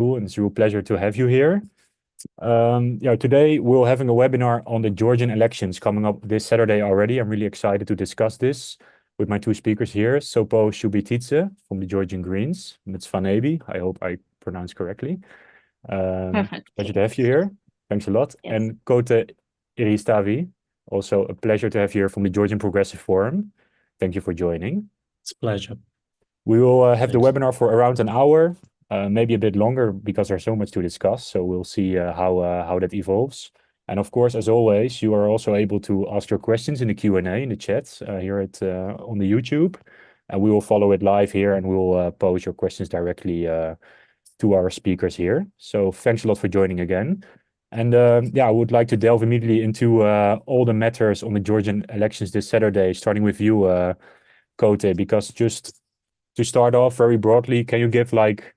Cool, and it's a real pleasure to have you here. Today we're having a webinar on the Georgian elections coming up this Saturday already. I'm really excited to discuss this with my two speakers here, Sopo Shubitidze from the Georgian Greens, and it's Vanebi. I hope I pronounced correctly. Perfect. Pleasure to have you here. Thanks a lot. Yes. And Kote Iristavi, also a pleasure to have you here from the Georgian Progressive Forum. Thank you for joining. It's a pleasure. We will have the Thanks. webinar for around an hour, maybe a bit longer because there's so much to discuss. So we'll see how that evolves. And of course, as always, you are also able to ask your questions in the Q&A in the chat here on the YouTube. And we will follow it live here and we will pose your questions directly to our speakers here. So thanks a lot for joining again. And I would like to delve immediately into all the matters on the Georgian elections this Saturday, starting with you, Kote, because just to start off very broadly, can you give like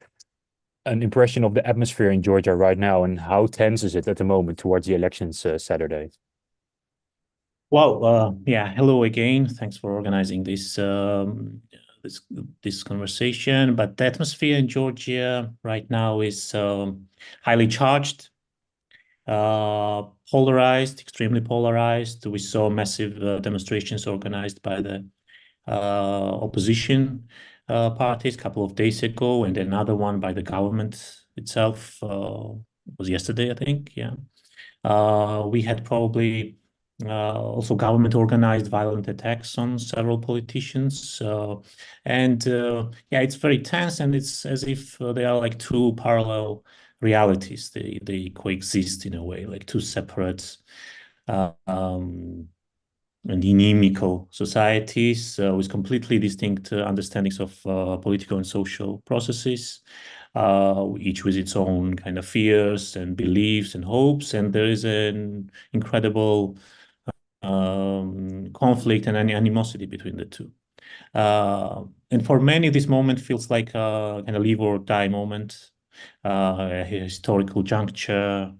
an impression of the atmosphere in Georgia right now and how tense is it at the moment towards the elections Saturday? Well, hello again. Thanks for organizing this conversation. But the atmosphere in Georgia right now is highly charged, polarized, extremely polarized. We saw massive demonstrations organized by the opposition parties a couple of days ago, and another one by the government itself was yesterday, I think. Yeah, we had probably also government organized violent attacks on several politicians, it's very tense, and it's as if they are like two parallel realities. They coexist in a way, like two separate and inimical societies with completely distinct understandings of political and social processes, each with its own kind of fears and beliefs and hopes. And there is an incredible conflict and animosity between the two. And for many, this moment feels like a kind of live or die moment, a historical juncture,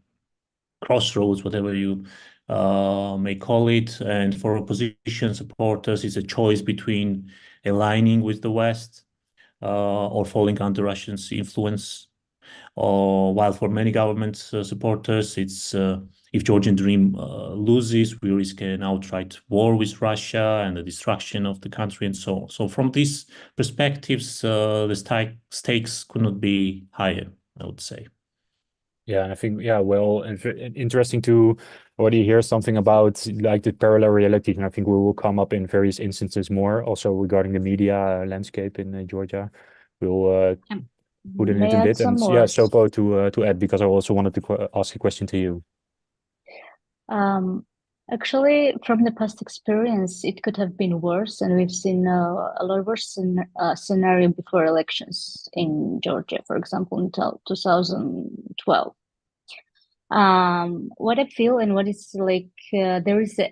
crossroads, whatever you may call it. And for opposition supporters, it's a choice between aligning with the West or falling under Russia's influence. While for many government supporters, it's if Georgian Dream loses, we risk an outright war with Russia and the destruction of the country and so on. So from these perspectives, the stakes could not be higher, I would say. Yeah, I think, interesting to already hear something about like the parallel realities. And I think we will come up in various instances more also regarding the media landscape in Georgia. We'll put it May into I a add bit. some And more? Sopo to add, because I also wanted to ask a question to you. Actually, from the past experience, it could have been worse, and we've seen a lot worse scenario before elections in Georgia, for example, until 2012. What I feel and what is like, there is a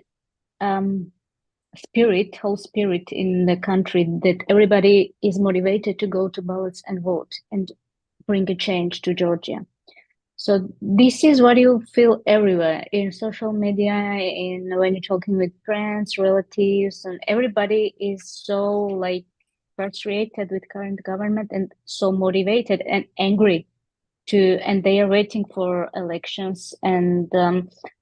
whole spirit in the country that everybody is motivated to go to ballots and vote and bring a change to Georgia. So this is what you feel everywhere in social media, in when you're talking with friends, relatives, and everybody is so like frustrated with current government and so motivated and angry and they are waiting for elections. And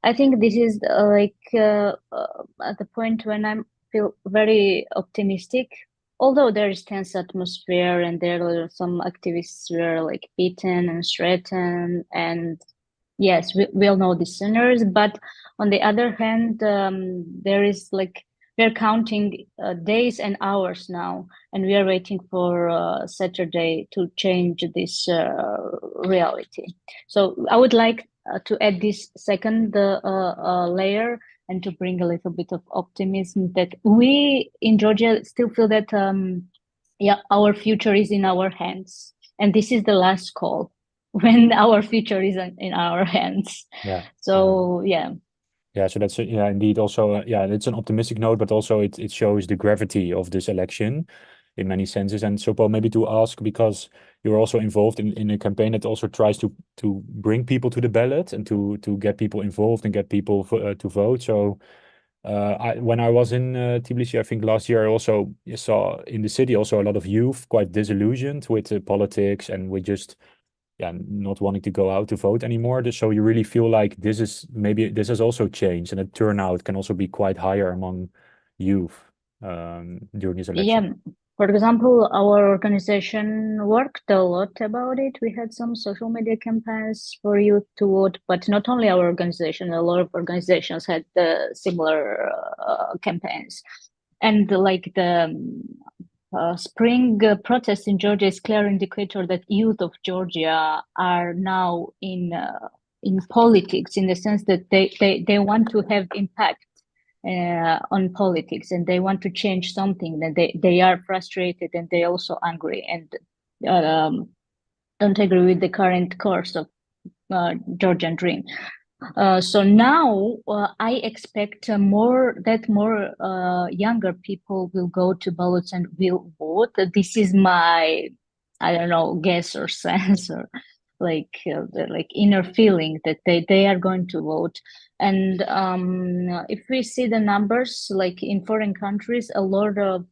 I think this is at the point when I feel very optimistic, although there is tense atmosphere and there are some activists were like beaten and threatened, and yes, we all know the sinners. But on the other hand, there is like we're counting days and hours now, and we are waiting for Saturday to change this reality. So I would like to add this second layer and to bring a little bit of optimism that we in Georgia still feel that our future is in our hands, and this is the last call when our future is in our hands. Yeah. So yeah. Yeah, so that's indeed also it's an optimistic note, but also it shows the gravity of this election in many senses. And so, Paul, maybe to ask, because you're also involved in a campaign that also tries to bring people to the ballot and to get people involved and get people to vote. So when I was in Tbilisi, I think last year, I also saw in the city also a lot of youth quite disillusioned with politics and with just not wanting to go out to vote anymore. So you really feel like this has also changed, and the turnout can also be quite higher among youth during this election. Yeah, for example, our organization worked a lot about it. We had some social media campaigns for youth to vote, but not only our organization, a lot of organizations had similar campaigns. And like the spring protest in Georgia is clear indicator that youth of Georgia are now in politics, in the sense that they want to have impact on politics, and they want to change something. That they are frustrated, and they also angry, and don't agree with the current course of Georgian Dream. So now I expect more younger people will go to ballots and will vote. This is my, I don't know, guess or sense, or like inner feeling that they are going to vote. And if we see the numbers, like in foreign countries, a lot of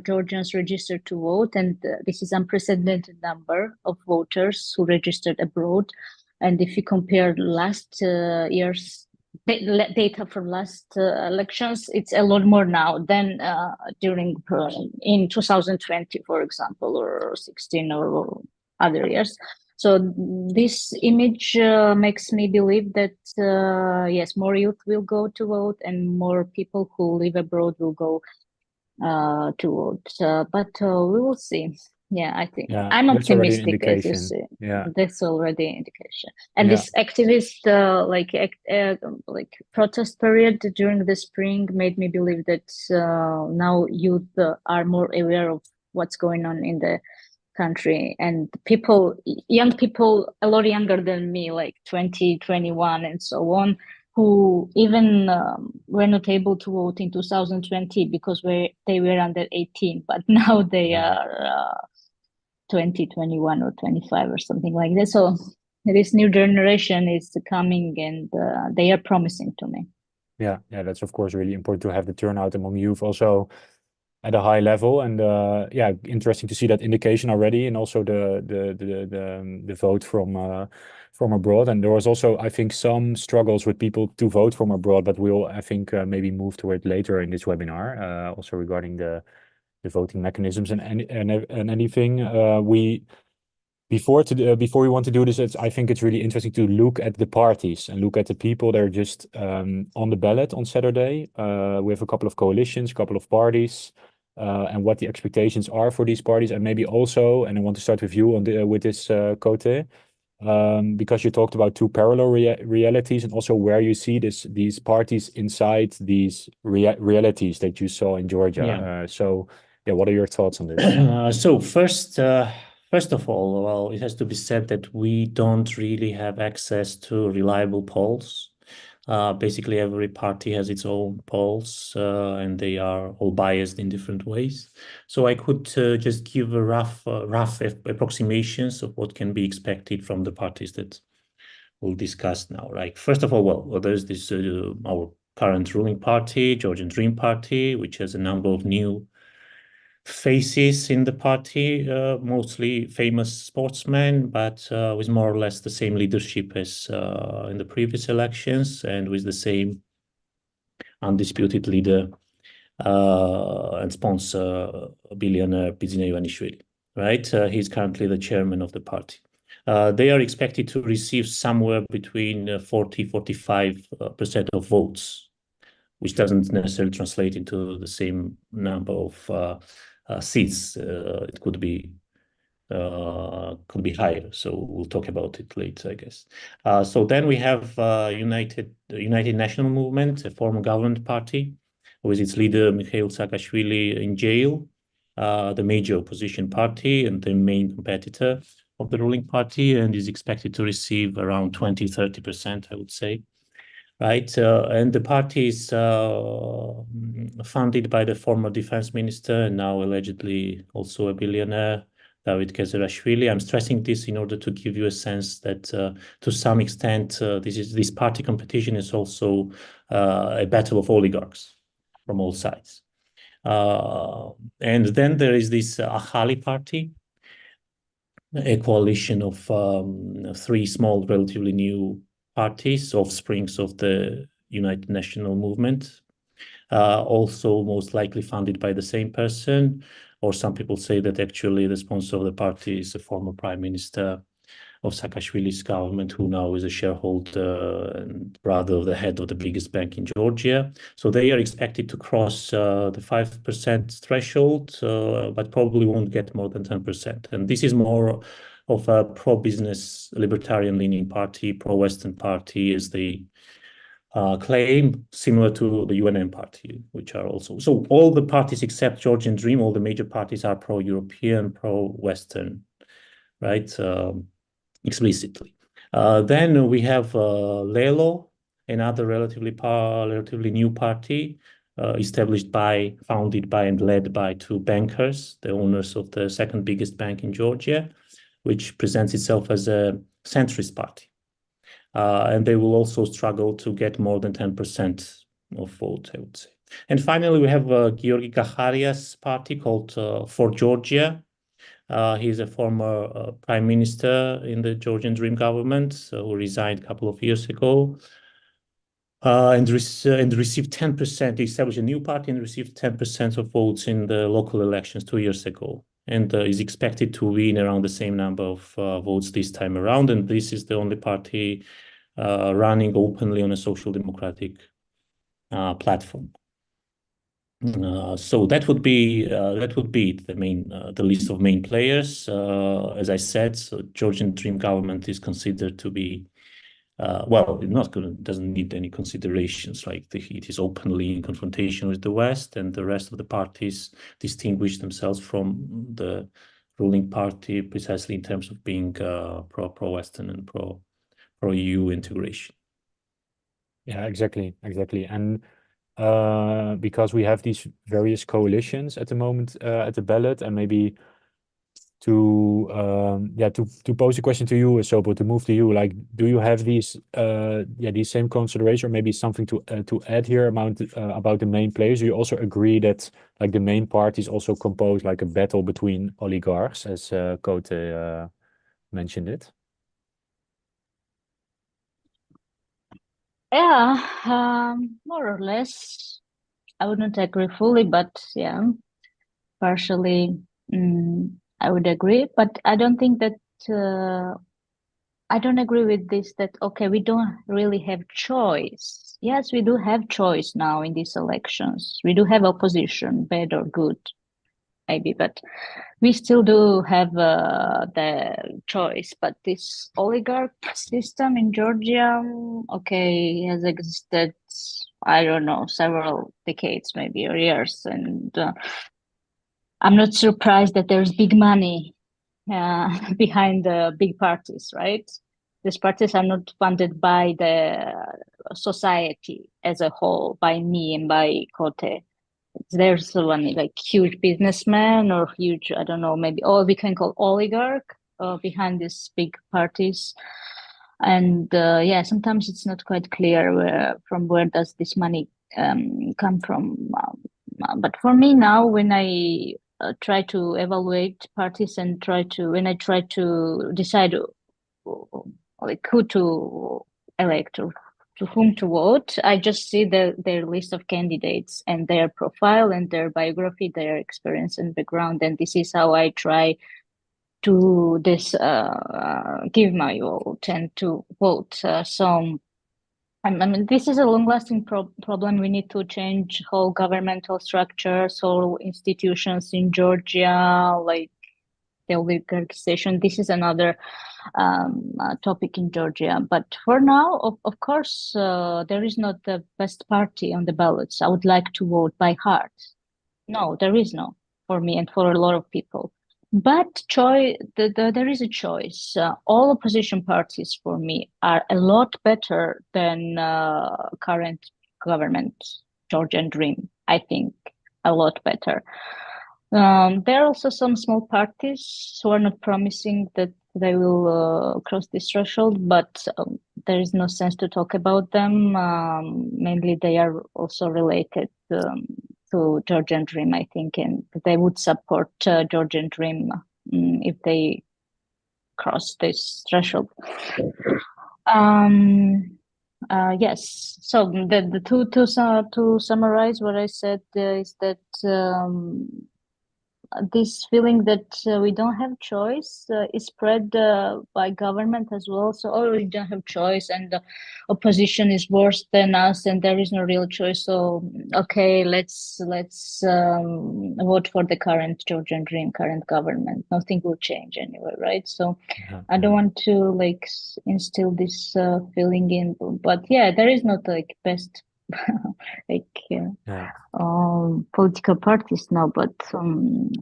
Georgians registered to vote, and this is unprecedented number of voters who registered abroad. And if you compare last year's data from last elections, it's a lot more now than in 2020, for example, or 16 or other years. So this image makes me believe that yes, more youth will go to vote, and more people who live abroad will go to vote. But we will see. Yeah, I think I'm that's already an optimistic, as you indication. say. Yeah, That's already an indication. And this activist like protest period during the spring made me believe that now youth are more aware of what's going on in the country, and young people, a lot younger than me, like 20, 21 and so on, who even were not able to vote in 2020 because they were under 18, but now they are 20, 21 or 25 or something like that. So this new generation is coming, and they are promising to me. Yeah, that's of course really important to have the turnout among youth also at a high level, and interesting to see that indication already, and also the vote from abroad. And there was also, I think, some struggles with people to vote from abroad, but we'll, I think, maybe move to it later in this webinar, also regarding the voting mechanisms and anything. Before we want to do this, I think it's really interesting to look at the parties and look at the people that are just on the ballot on Saturday. We have a couple of coalitions, a couple of parties, and what the expectations are for these parties, and maybe also, and I want to start with you with this, Kote, because you talked about two parallel realities, and also where you see these parties inside these realities that you saw in Georgia. What are your thoughts on this? So first of all, well, it has to be said that we don't really have access to reliable polls. Basically, every party has its own polls, and they are all biased in different ways. So I could just give a rough approximations of what can be expected from the parties that we'll discuss now. Right. First of all, well, there's this our current ruling party, Georgian Dream Party, which has a number of new faces in the party, mostly famous sportsmen, but with more or less the same leadership as in the previous elections, and with the same undisputed leader and sponsor, billionaire Bidzina Ivanishvili. Right, he's currently the chairman of the party. They are expected to receive somewhere between 40-45% of votes, which doesn't necessarily translate into the same number of seats. It could be higher. So we'll talk about it later, I guess. So then we have United National Movement, a former government party, with its leader Mikhail Saakashvili in jail, the major opposition party and the main competitor of the ruling party, and is expected to receive around 20-30%, I would say. Right, and the party is funded by the former defense minister and now allegedly also a billionaire, David Kezerashvili. I'm stressing this in order to give you a sense that to some extent this party competition is also a battle of oligarchs from all sides. And then there is this Achali party, a coalition of three small, relatively new parties, offsprings of the United National Movement, also most likely funded by the same person, or some people say that actually the sponsor of the party is the former prime minister of Saakashvili's government, who now is a shareholder and brother of the head of the biggest bank in Georgia. So they are expected to cross the 5% threshold, but probably won't get more than 10%. And this is more of a pro-business, libertarian-leaning party, pro-Western party, as they claim, similar to the UNM party, which are also... So all the parties except Georgian Dream, all the major parties are pro-European, pro-Western, right? Explicitly. Then we have Lelo, another relatively new party, founded by and led by two bankers, the owners of the second biggest bank in Georgia, which presents itself as a centrist party. And they will also struggle to get more than 10% of vote, I would say. And finally, we have Giorgi Gaharias' party called For Georgia. He's a former prime minister in the Georgian Dream government, who resigned a couple of years ago, and received 10%. He established a new party and received 10% of votes in the local elections 2 years ago, and is expected to win around the same number of votes this time around. And this is the only party running openly on a social democratic platform. So that would be the list of main players. As I said, so Georgian Dream government is considered to be doesn't need any considerations. Like it is openly in confrontation with the West, and the rest of the parties distinguish themselves from the ruling party precisely in terms of being pro-Western and pro-EU integration. Yeah, exactly. And because we have these various coalitions at the moment at the ballot, and maybe to pose a question to you, Sobot, to move to you, like, do you have these same considerations, or maybe something to add here about the main players? Do you also agree that like the main parties also compose like a battle between oligarchs, as Kote mentioned it? Yeah, more or less. I wouldn't agree fully, but yeah, partially I would agree. But I don't think that I don't agree with this that okay, we don't really have choice. Yes, we do have choice now in these elections. We do have opposition, bad or good, maybe, but we still do have the choice. But this oligarch system in Georgia, okay, has existed, I don't know, several decades maybe, or years. And I'm not surprised that there's big money behind the big parties, right? These parties are not funded by the society as a whole, by me and by Kote. There's one like huge businessman or huge, I don't know, maybe we can call oligarch behind these big parties. And yeah, sometimes it's not quite clear from where does this money come from. But for me now, when I try to evaluate parties and when I try to decide like who to elect or to whom to vote, I just see their list of candidates and their profile and their biography, their experience and background, and this is how I try to give my vote and to vote. So I mean, this is a long-lasting problem. We need to change whole governmental structures, whole institutions in Georgia, like the oligarchization. This is another topic in Georgia. But for now, of course, there is not the best party on the ballots. I would like to vote by heart. No, there is no for me and for a lot of people. But there is a choice. All opposition parties for me are a lot better than current government, Georgian Dream. I think a lot better. There are also some small parties who are not promising that they will cross this threshold, but there is no sense to talk about them. Mainly, they are also related to Georgian Dream, I think, and they would support Georgian Dream if they cross this threshold. Yes. So the to summarize what I said is that this feeling that we don't have choice is spread by government as well. So, oh, we don't have choice, and the opposition is worse than us, and there is no real choice. So, okay, let's vote for the current Georgian Dream, current government. Nothing will change anyway, right? So, Yeah. I don't want to like instill this feeling in, but yeah, there is not like best like. Yeah. Political parties now, but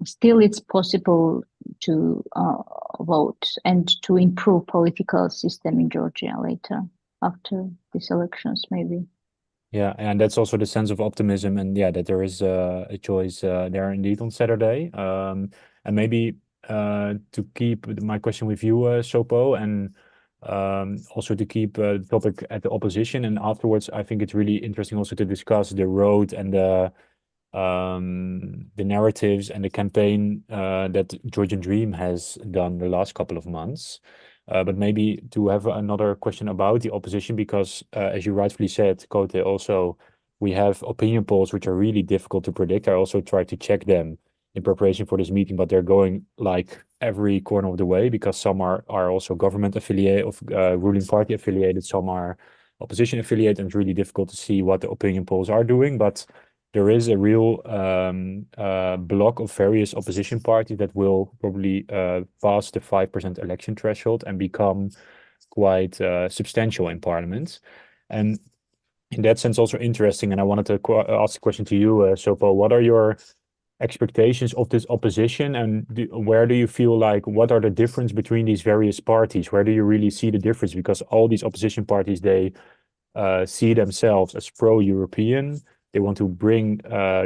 still it's possible to vote and to improve political system in Georgia later after these elections, maybe. Yeah, and that's also the sense of optimism, and yeah, that there is a choice there indeed on Saturday. And maybe to keep my question with you, Sopo, and also to keep the topic at the opposition, and afterwards, I think it's really interesting also to discuss the road and the narratives and the campaign that Georgian Dream has done the last couple of months. But maybe to have another question about the opposition, because as you rightfully said, Kote, also we have opinion polls which are really difficult to predict. I also tried to check them in preparation for this meeting, but they're going like every corner of the way, because some are also government affiliate of ruling party affiliated, some are opposition affiliated, and it's really difficult to see what the opinion polls are doing. But there is a real block of various opposition parties that will probably pass the 5% election threshold and become quite substantial in parliament. And in that sense, also interesting. And I wanted to ask the question to you, Sopo. What are your expectations of this opposition, and where do you feel like, what are the difference between these various parties? Where do you really see the difference? Because all these opposition parties, they see themselves as pro-European. They want to bring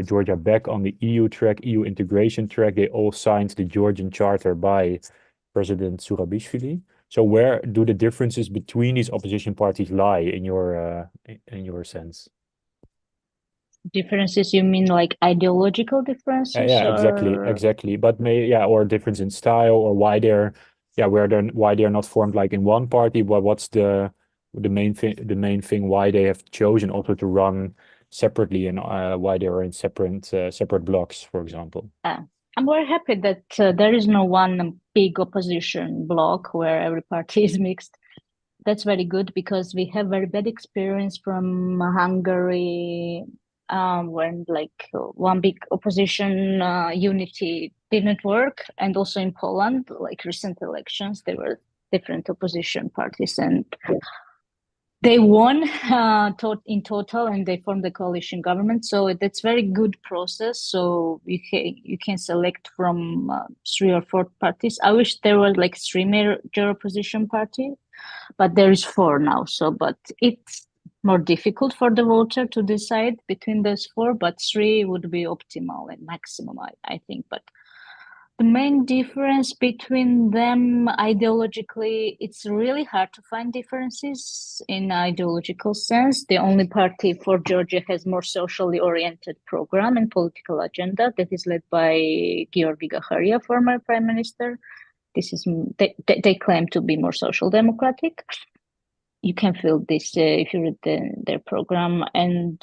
Georgia back on the EU track, EU integration track. They all signed the Georgian Charter by President Zurabishvili. So where do the differences between these opposition parties lie in your sense? Differences, you mean like ideological differences? Yeah, exactly. But or difference in style, or why they're not formed like in one party. But what's the main thing why they have chosen also to run separately, and why they are in separate blocks, for example. I'm very happy that there is no one big opposition bloc where every party is mixed. That's very good, because we have very bad experience from Hungary, when like one big opposition unity didn't work, and also in Poland, like recent elections, there were different opposition parties, and they won in total, and they formed the coalition government. So that's very good process. So you can select from 3 or 4 parties. I wish there were like 3 major opposition parties, but there is 4 now. So, but it's more difficult for the voter to decide between those 4. But 3 would be optimal and maximum, I think. But the main difference between them ideologically, it's really hard to find differences in ideological sense. The only party for Georgia has more socially oriented program and political agenda that is led by Giorgi Gakharia, former prime minister. This is they claim to be more social democratic. You can feel this if you read their program. And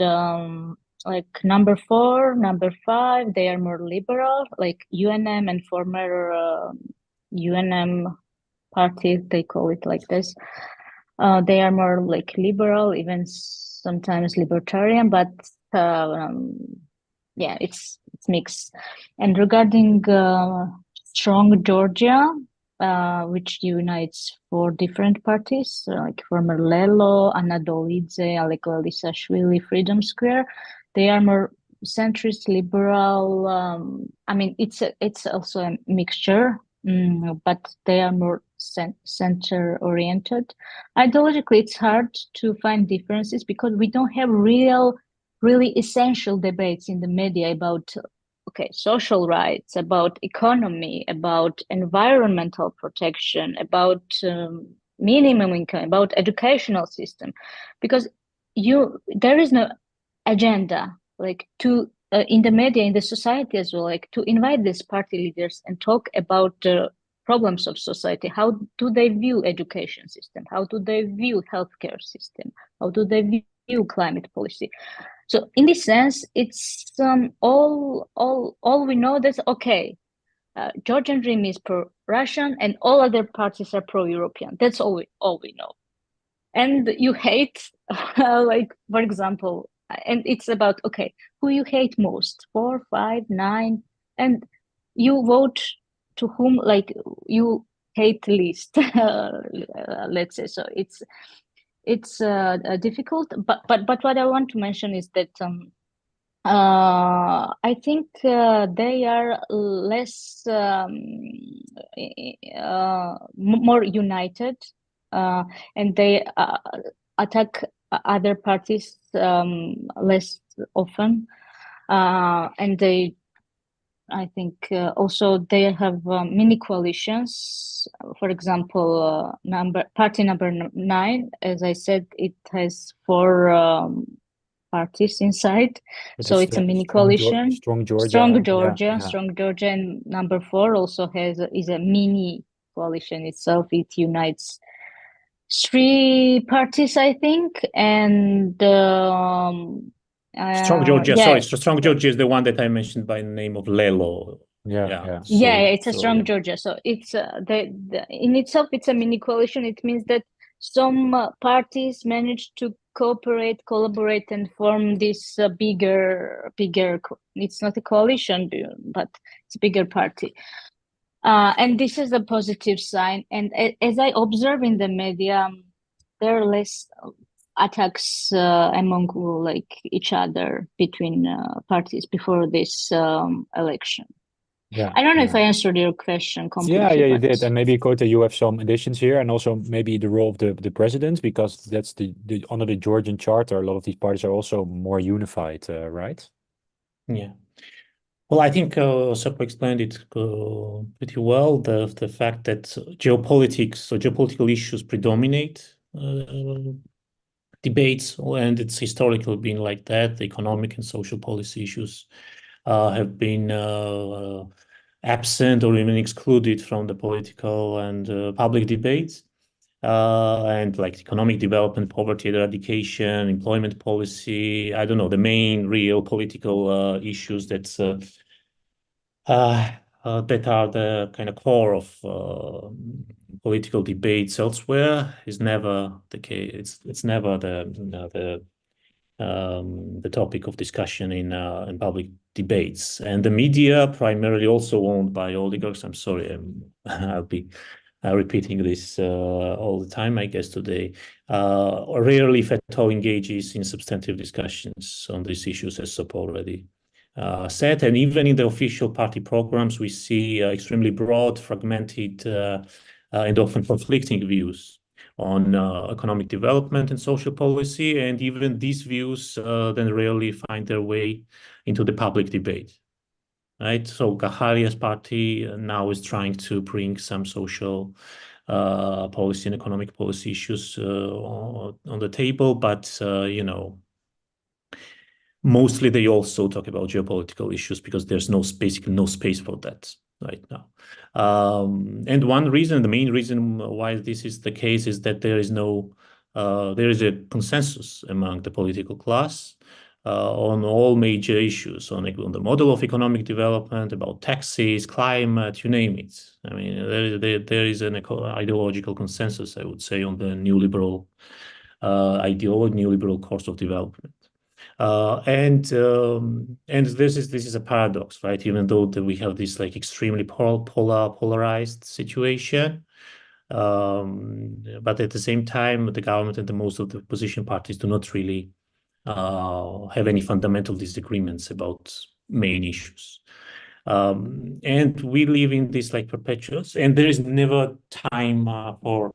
like number 4, number 5, they are more liberal, like UNM and former UNM party, they call it like this. They are more like liberal, even sometimes libertarian, but yeah, it's mixed. And regarding Strong Georgia, which unites 4 different parties, like former Lelo, Anna Dolidze, Alek Elisashvili, Freedom Square. They are more centrist, liberal. I mean, it's also a mixture, but they are more center-oriented. Ideologically, it's hard to find differences because we don't have really essential debates in the media about social rights, about economy, about environmental protection, about minimum income, about educational system, because there is no agenda like to in the media, in the society as well, like to invite these party leaders and talk about problems of society. How do they view education system? How do they view healthcare system? How do they view climate policy? So in this sense, it's all we know that okay, Georgian Dream is pro-Russian and all other parties are pro-European. That's all we know. And you hate, like for example, and it's about okay, who you hate most, 4, 5, 9, and you vote to whom like you hate least. Let's say so. It's difficult, but what I want to mention is that I think they are less more united, and they attack other parties less often, and they. I think also they have mini coalitions. For example, party number 9, as I said, it has 4 parties inside, so it's a mini coalition. Strong Georgia. Strong Georgia, Yeah. Strong Georgia, and number 4 also is a mini coalition itself. It unites 3 parties, I think, and Strong Georgia, yeah. sorry, Strong Georgia is the one that I mentioned by the name of Lelo. Yeah, it's a Strong Georgia. So it's in itself, it's a mini coalition. It means that some parties managed to cooperate, collaborate, and form this bigger. It's not a coalition, but it's a bigger party. And this is a positive sign. And as I observe in the media, there are less attacks among like each other between parties before this election. Yeah, I don't know if I answered your question completely. Yeah, you did. And maybe, Kota, you have some additions here, and also maybe the role of the president, because that's the under the Georgian charter, a lot of these parties are also more unified, right? Yeah. Well, I think Seppo explained it pretty well. The fact that geopolitics or geopolitical issues predominate debates, and it's historically been like that. The economic and social policy issues have been absent or even excluded from the political and public debates. And like economic development, poverty eradication, employment policy, I don't know, the main real political issues that are the kind of core of political debates elsewhere is never the case. It's never the topic of discussion in public debates. And the media, primarily also owned by oligarchs. I'm sorry, I'll be repeating this all the time, I guess, today. Rarely, if at all, engages in substantive discussions on these issues, as Seppo already said. And even in the official party programs, we see extremely broad, fragmented, and often conflicting views on economic development and social policy. And even these views then rarely find their way into the public debate. Right, so Gaharia's party now is trying to bring some social policy and economic policy issues on the table, but mostly they also talk about geopolitical issues because there's basically no space for that right now. And the main reason why this is the case is that there is a consensus among the political class on all major issues, on the model of economic development, about taxes, climate, you name it. I mean, there is an ideological consensus, I would say, on the neoliberal neoliberal course of development. And this is a paradox, right? Even though we have this like extremely polarized situation, but at the same time, the government and most of the opposition parties do not really have any fundamental disagreements about main issues. And we live in this like perpetuous, and there is never time for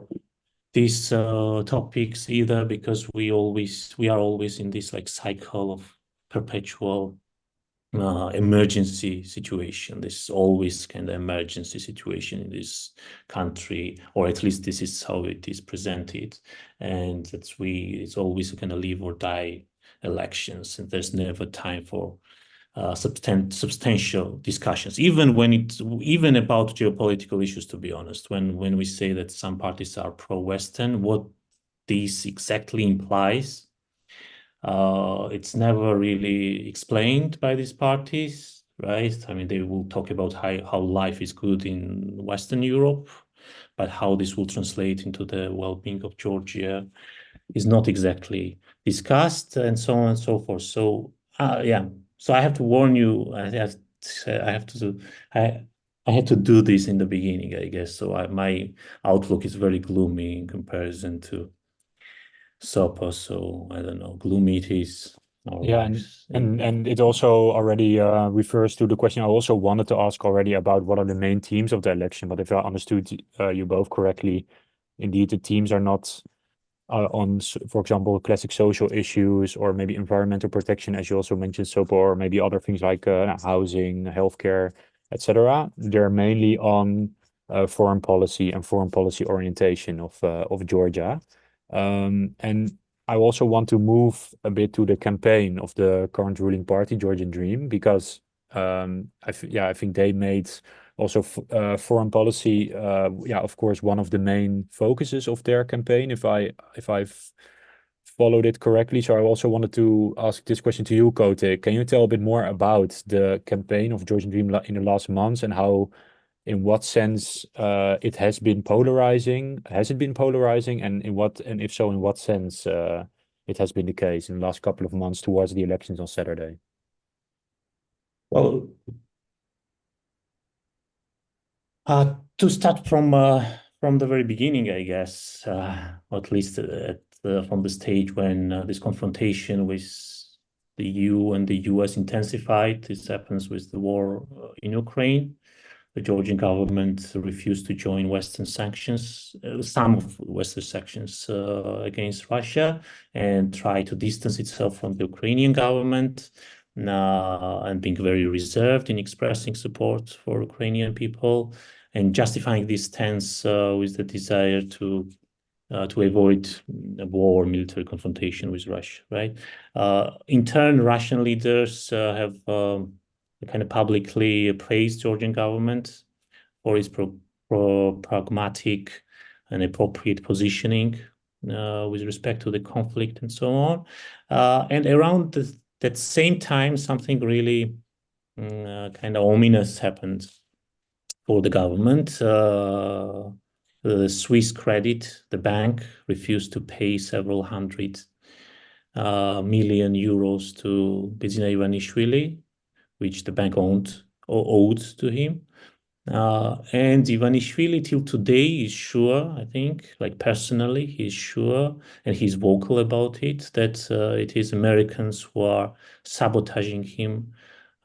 these topics either, because we are always in this like cycle of perpetual emergency situation. This is always kind of emergency situation in this country, or at least this is how it is presented. And it's always a kind of live or die elections, and there's never time for substantial discussions, even about geopolitical issues, to be honest. When we say that some parties are pro-Western, what this exactly implies, it's never really explained by these parties, right? I mean, they will talk about how life is good in Western Europe, but how this will translate into the well-being of Georgia is not exactly discussed, and so on and so forth. So yeah, so I have to warn you. I had to do this in the beginning, I guess. So my outlook is very gloomy in comparison to SOPA. So I don't know, gloomy it is. Our Yeah, lives. and it also already refers to the question I also wanted to ask already about what are the main themes of the election. But if I understood you both correctly, indeed the themes are not on, for example, classic social issues or maybe environmental protection, as you also mentioned, SOPA, or maybe other things like housing, healthcare, etc. They're mainly on foreign policy and foreign policy orientation of Georgia. And I also want to move a bit to the campaign of the current ruling party, Georgian Dream, because I think they made also foreign policy, of course, one of the main focuses of their campaign, if I've followed it correctly. So I also wanted to ask this question to you, Kote. Can you tell a bit more about the campaign of Georgian Dream in the last months and how, in what sense, it has been polarizing? Has it been polarizing, and if so, in what sense it has been the case in the last couple of months towards the elections on Saturday? Well, to start from the very beginning, I guess, or at least from the stage when this confrontation with the EU and the US intensified. This happens with the war in Ukraine. The Georgian government refused to join Western sanctions, some of Western sanctions against Russia, and tried to distance itself from the Ukrainian government, and being very reserved in expressing support for Ukrainian people, and justifying this stance with the desire to avoid a war or military confrontation with Russia, right? In turn, Russian leaders have kind of publicly praised Georgian government for its pragmatic and appropriate positioning with respect to the conflict and so on. And around that same time, something really kind of ominous happened for the government. The Swiss Credit, the bank, refused to pay several hundred million euros to Bidzina Ivanishvili, which the bank owed to him. And Ivanishvili till today is sure, I think, like personally, he's sure, and he's vocal about it, that it is Americans who are sabotaging him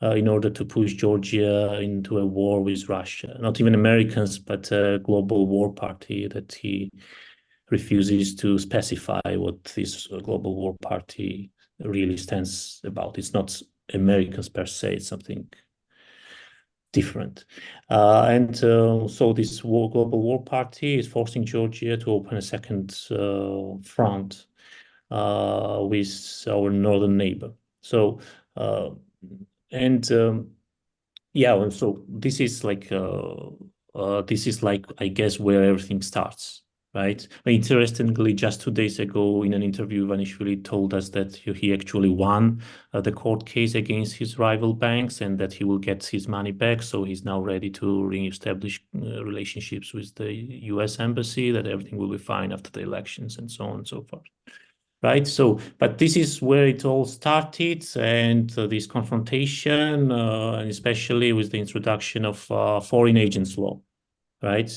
in order to push Georgia into a war with Russia. Not even Americans, but a global war party that he refuses to specify what this global war party really stands about. It's not Americans per se, it's something different. And so this global war party is forcing Georgia to open a second front with our northern neighbor. So, yeah, so this is like I guess where everything starts, right? Interestingly, just 2 days ago, in an interview, Ivanishvili told us that he actually won the court case against his rival banks and that he will get his money back. So he's now ready to re-establish relationships with the US embassy, that everything will be fine after the elections and so on and so forth. Right. So, but this is where it all started, and this confrontation, and especially with the introduction of foreign agents law, right?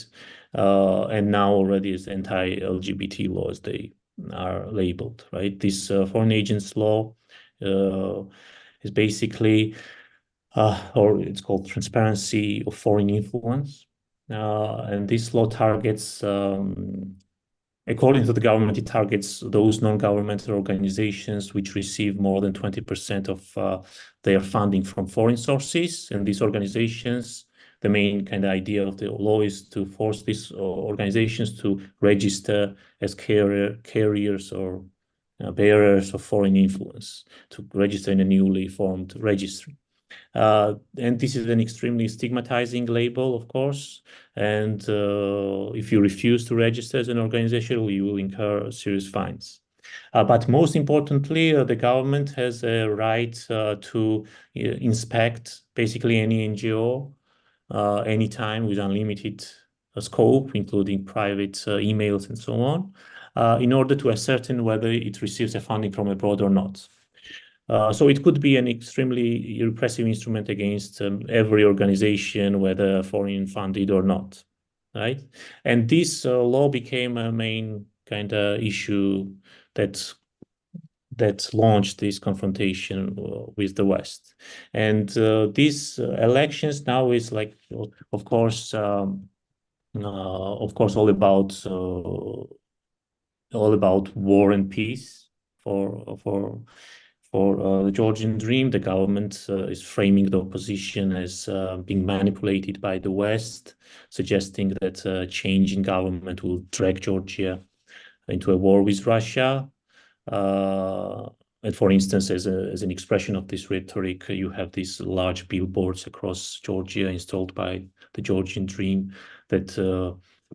And now already is anti-LGBT law, as they are labeled, right? This foreign agents law is basically, or it's called transparency of foreign influence, and this law targets. According to the government, it targets those non-governmental organizations which receive more than 20% of their funding from foreign sources. And these organizations, the main kind of idea of the law is to force these organizations to register as carriers or bearers of foreign influence, to register in a newly formed registry. And this is an extremely stigmatizing label, of course. And if you refuse to register as an organization, you will incur serious fines. But most importantly, the government has a right to inspect basically any NGO anytime with unlimited scope, including private emails and so on, in order to ascertain whether it receives a funding from abroad or not. So it could be an extremely repressive instrument against every organization, whether foreign funded or not, right? And this law became a main kind of issue that launched this confrontation with the West. And these elections now is like, of course, all about war and peace for the Georgian dream. The government is framing the opposition as being manipulated by the West, suggesting that a change in government will drag Georgia into a war with Russia. And for instance, as an expression of this rhetoric, you have these large billboards across Georgia installed by the Georgian dream that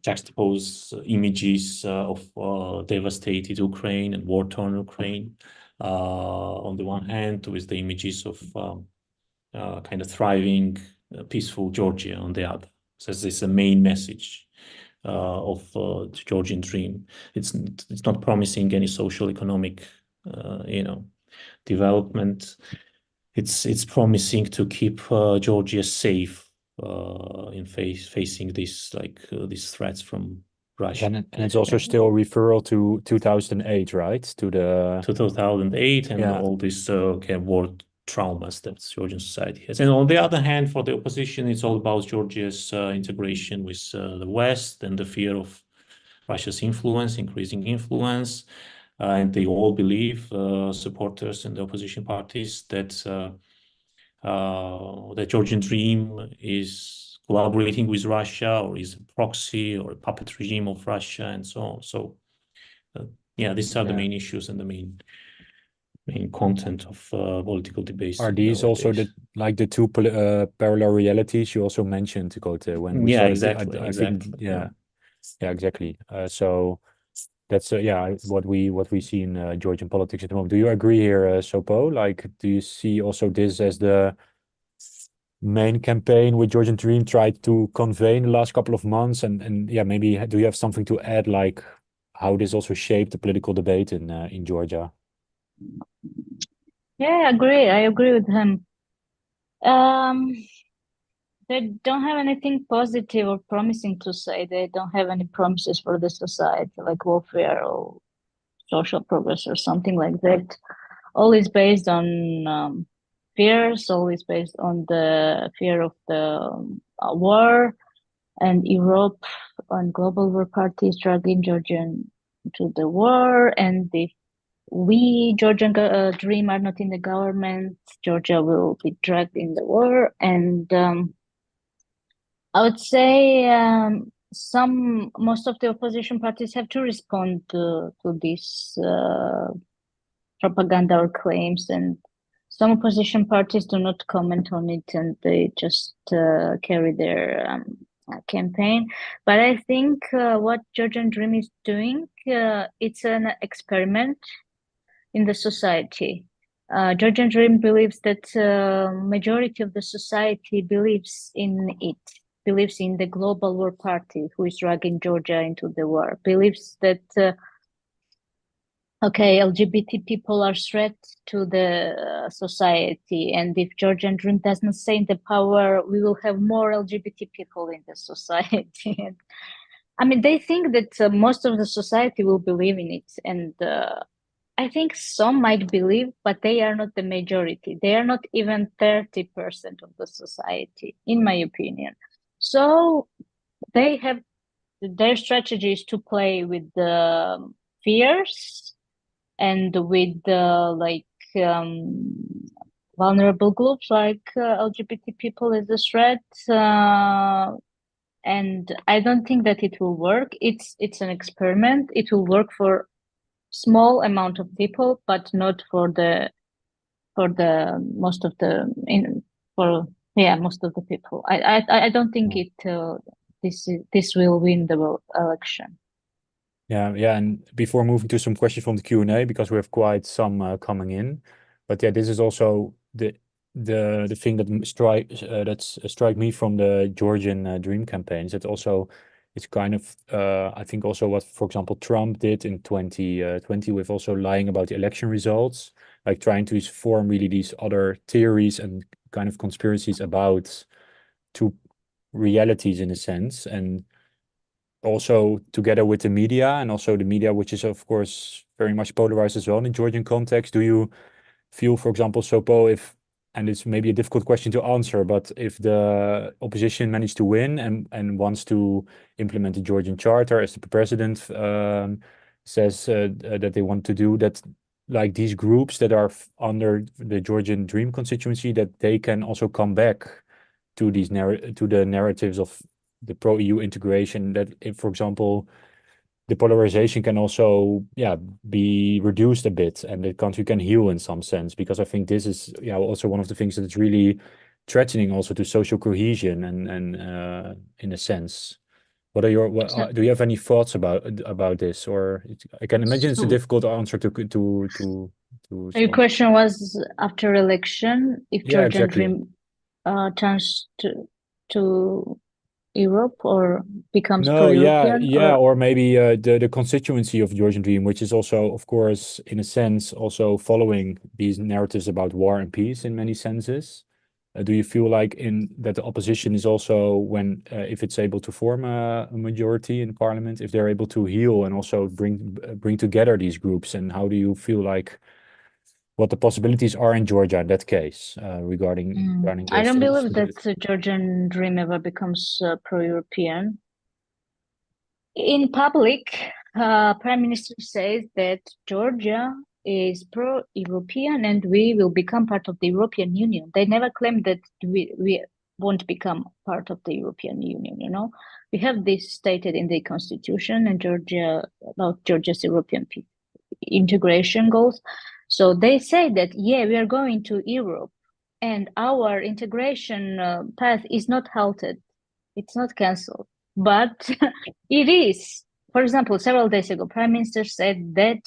juxtapose images of devastated Ukraine and war-torn Ukraine on the one hand, with the images of kind of thriving, peaceful Georgia on the other. So this is the main message of the Georgian dream. It's not promising any social economic, development. It's promising to keep Georgia safe in facing these threats from Russia. And it's also still referral to 2008, right? To 2008 and all these war traumas that Georgian society has. And on the other hand, for the opposition, it's all about Georgia's integration with the West and the fear of Russia's influence, increasing influence. And they all believe, supporters and the opposition parties, that the Georgian dream is collaborating with Russia or is a proxy or a puppet regime of Russia and so on. So, these are the main issues and the main content of political debates. Are these also the two parallel realities you also mentioned, Kote, when we started? Exactly. I think, exactly. So that's what we see in Georgian politics at the moment. Do you agree here, Sopo? Like, do you see also this as the main campaign with Georgian Dream tried to convey in the last couple of months? And maybe do you have something to add, like how this also shaped the political debate in Georgia? Yeah, I agree with him. They don't have anything positive or promising to say. They don't have any promises for the society, like welfare or social progress or something like that. All is based on fears, all is based on the fear of the war, and Europe and global war parties dragging Georgia to the war. And if we, Georgian Dream, are not in the government, Georgia will be dragged in the war. And I would say most of the opposition parties have to respond to this propaganda or claims, and some opposition parties do not comment on it, and they just carry their campaign. But I think what Georgian Dream is doing, it's an experiment in the society. Georgian Dream believes that majority of the society believes in it, believes in the global war party who is dragging Georgia into the war, believes that LGBT people are threat to the society, and if Georgian Dream doesn't stay in the power, we will have more LGBT people in the society. I mean, they think that most of the society will believe in it, and I think some might believe, but they are not the majority. They are not even 30% of the society, in my opinion. So they have their strategies to play with the fears and with the vulnerable groups like LGBT people as a threat. And I don't think that it will work. It's an experiment. It will work for small amount of people, but not for the most of the for most of the people. I don't think this will win the election. Yeah, and before moving to some questions from the Q&A, because we have quite some coming in, but yeah, this is also the thing that strike me from the Georgian Dream campaigns. That also it's kind of I think also what, for example, Trump did in 2020 with also lying about the election results, like trying to form really these other theories and kind of conspiracies about two realities in a sense, and also together with the media, and also the media, which is of course very much polarized as well in the Georgian context. Do you feel, for example, Sopo, if, and it's maybe a difficult question to answer, but if the opposition managed to win and wants to implement the Georgian charter, as the president says that they want to do, that like these groups that are under the Georgian Dream constituency, that they can also come back to these to the narratives of the pro-EU integration, that if, for example, the polarization can also be reduced a bit and the country can heal in some sense, because I think this is also one of the things that is really threatening also to social cohesion and in a sense. What are your do you have any thoughts about this? Or I can imagine it's a difficult answer to your question was after election, if Georgian exactly. Dream turns to Europe or becomes pro-European? Or maybe the constituency of Georgian Dream, which is also, of course, in a sense, also following these narratives about war and peace in many senses. Do you feel like that the opposition is also, when if it's able to form a majority in parliament, if they're able to heal and also bring together these groups, and how do you feel like what the possibilities are in Georgia in that case regarding I don't believe that the Georgian Dream ever becomes pro-European. In public, Prime Minister says that Georgia is pro-European and we will become part of the European Union. They never claimed that we won't become part of the European Union, you know. We have this stated in the constitution and about Georgia's European integration goals. So they say that, we are going to Europe and our integration path is not halted. It's not cancelled, but it is. For example, several days ago, Prime Minister said that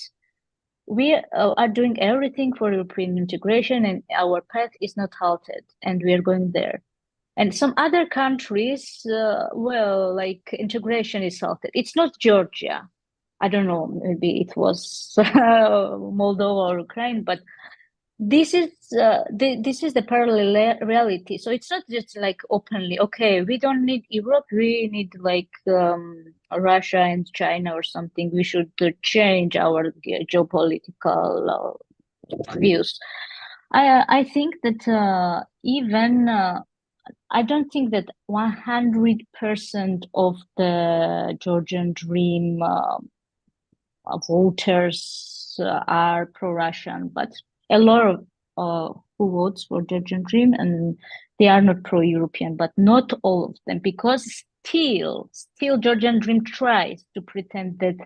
we are doing everything for European integration and our path is not halted and we are going there. And some other countries, like integration is halted. It's not Georgia. I don't know, maybe it was Moldova or Ukraine, but this is the parallel reality. So it's not just like openly, okay, we don't need Europe, we need like Russia and China or something. We should change our geopolitical views. I think that even I don't think that 100% of the Georgian Dream voters are pro-Russian, but a lot of who votes for Georgian Dream, and they are not pro-European, but not all of them, because still Georgian Dream tries to pretend that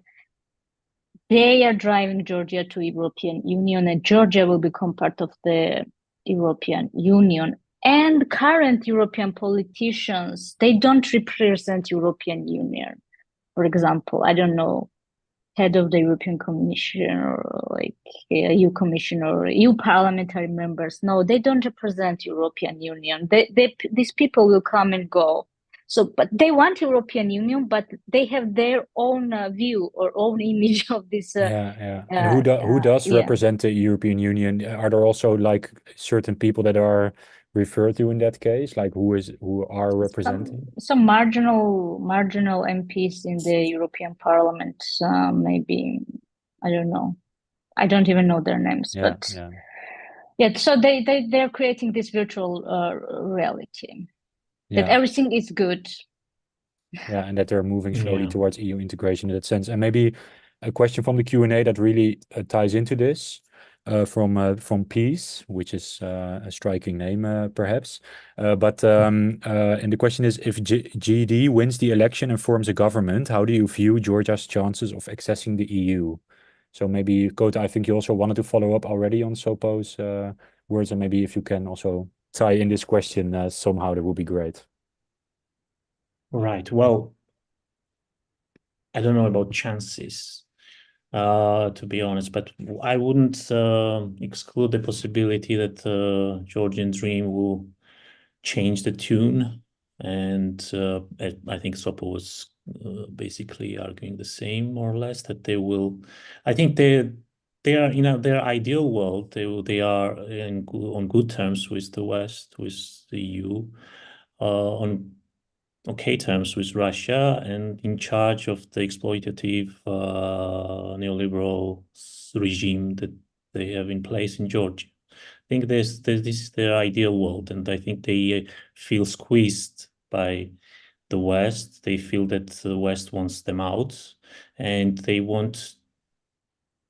they are driving Georgia to European Union and Georgia will become part of the European Union. And current European politicians, they don't represent European Union. For example, I don't know, head of the European Commission or like EU Commission or EU parliamentary members. No, they don't represent European Union. These people will come and go. So, but they want European Union, but they have their own view or own image of this. And who does represent the European Union? Are there also like certain people that are referred to in that case, like who are representing? Some marginal MPs in the European Parliament, maybe, I don't know. I don't even know their names, but so they're creating this virtual reality that everything is good. And that they're moving slowly towards EU integration in that sense. And maybe a question from the Q&A that really ties into this. From Peace, which is a striking name, perhaps. And the question is, if GD wins the election and forms a government, how do you view Georgia's chances of accessing the EU? So maybe, Kota, I think you also wanted to follow up already on Sopo's words, and maybe if you can also tie in this question somehow, that would be great. Right. Well, I don't know about chances, to be honest, but I wouldn't exclude the possibility that Georgian Dream will change the tune. And I think Sopo was basically arguing the same, more or less, that they will. I think they are in their ideal world. They are on good terms with the West, with the EU, on okay terms with Russia, and in charge of the exploitative neoliberal regime that they have in place in Georgia. I think this is their ideal world, and I think they feel squeezed by the West. They feel that the West wants them out, and they want,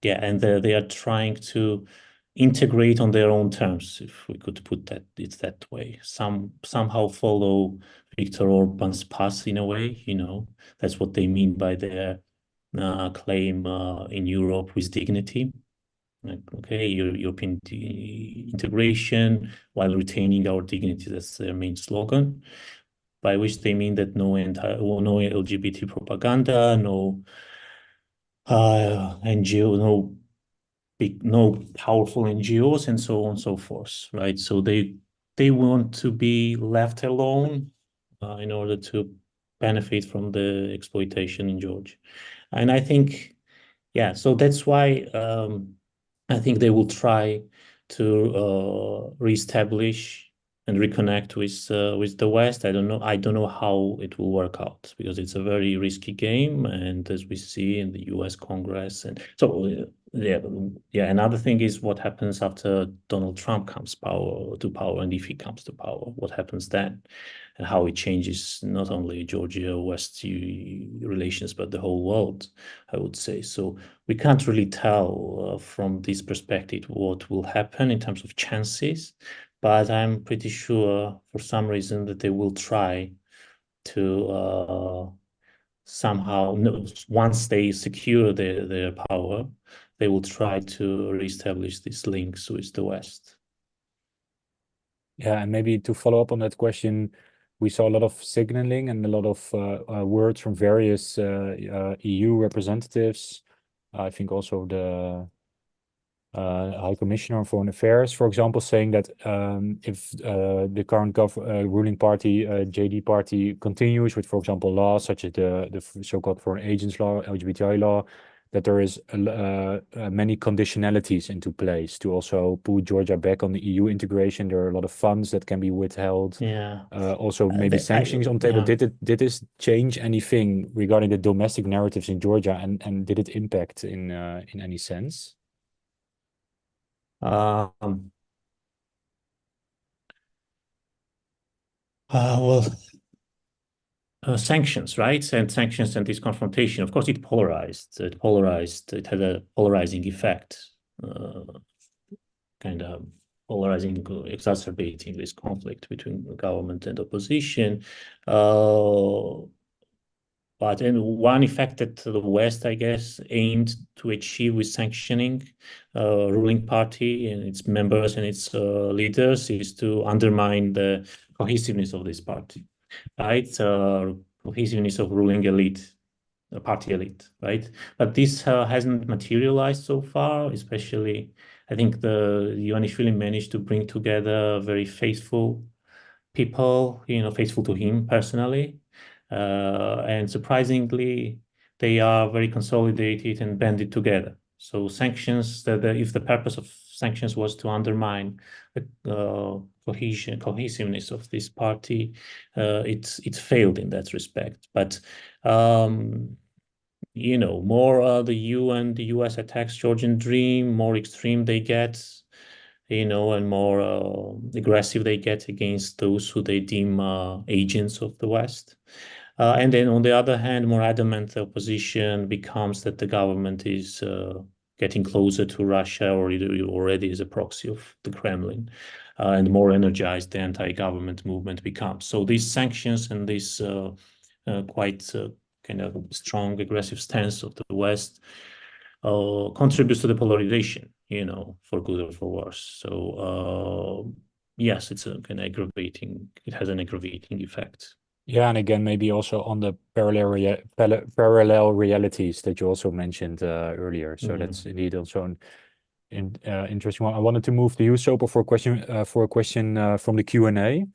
and they are trying to integrate on their own terms, if we could put it that way. Somehow follow Viktor Orban's path in a way, that's what they mean by their claim in Europe with dignity. Like, okay, European integration while retaining our dignity. That's their main slogan, by which they mean that no LGBT propaganda, no NGO, no powerful NGOs, and so on and so forth, right? So they want to be left alone in order to benefit from the exploitation in Georgia. And I think, yeah, so that's why I think they will try to reestablish and reconnect with the West. I don't know how it will work out, because it's a very risky game, and as we see in the U.S. Congress, and so yeah. Another thing is what happens after Donald Trump comes to power, and if he comes to power, what happens then, and how it changes not only Georgia-West relations, but the whole world, I would say. So we can't really tell from this perspective what will happen in terms of chances, but I'm pretty sure for some reason that they will try to somehow, once they secure their power, they will try to reestablish these links with the West. Yeah, and maybe to follow up on that question, we saw a lot of signaling and a lot of words from various EU representatives. I think also the High Commissioner on Foreign Affairs, for example, saying that if the current ruling party, JD party, continues with, for example, laws such as the so-called foreign agents law, LGBTI law, that there is many conditionalities into place to also put Georgia back on the EU integration. There are a lot of funds that can be withheld. Yeah. Also, maybe sanctions on the table. Yeah. Did this change anything regarding the domestic narratives in Georgia, and did it impact in any sense? Well, sanctions, right? And sanctions and this confrontation, of course, it polarized. It had a polarizing effect, kind of polarizing, exacerbating this conflict between the government and opposition. But one effect that the West, I guess, aimed to achieve with sanctioning ruling party and its members and its leaders is to undermine the cohesiveness of this party, right? Cohesiveness of ruling elite, party elite, right? But this hasn't materialized so far, especially I think the Ioanishvili managed to bring together very faithful people, faithful to him personally. And surprisingly, they are very consolidated and banded together. So sanctions, if the purpose of sanctions was to undermine the cohesiveness of this party, it's failed in that respect. But more the EU and the US attacks Georgian Dream, more extreme they get, and more aggressive they get against those who they deem agents of the West. And then on the other hand, more adamant the opposition becomes that the government is getting closer to Russia, or already is a proxy of the Kremlin, and more energized the anti-government movement becomes. So these sanctions and this quite kind of strong, aggressive stance of the West contributes to the polarization, for good or for worse. So yes, it's an aggravating. It has an aggravating effect. Yeah, and again, maybe also on the parallel realities that you also mentioned earlier. So that's indeed also an interesting one. I wanted to move to you, Sopo, for a question from the Q&A,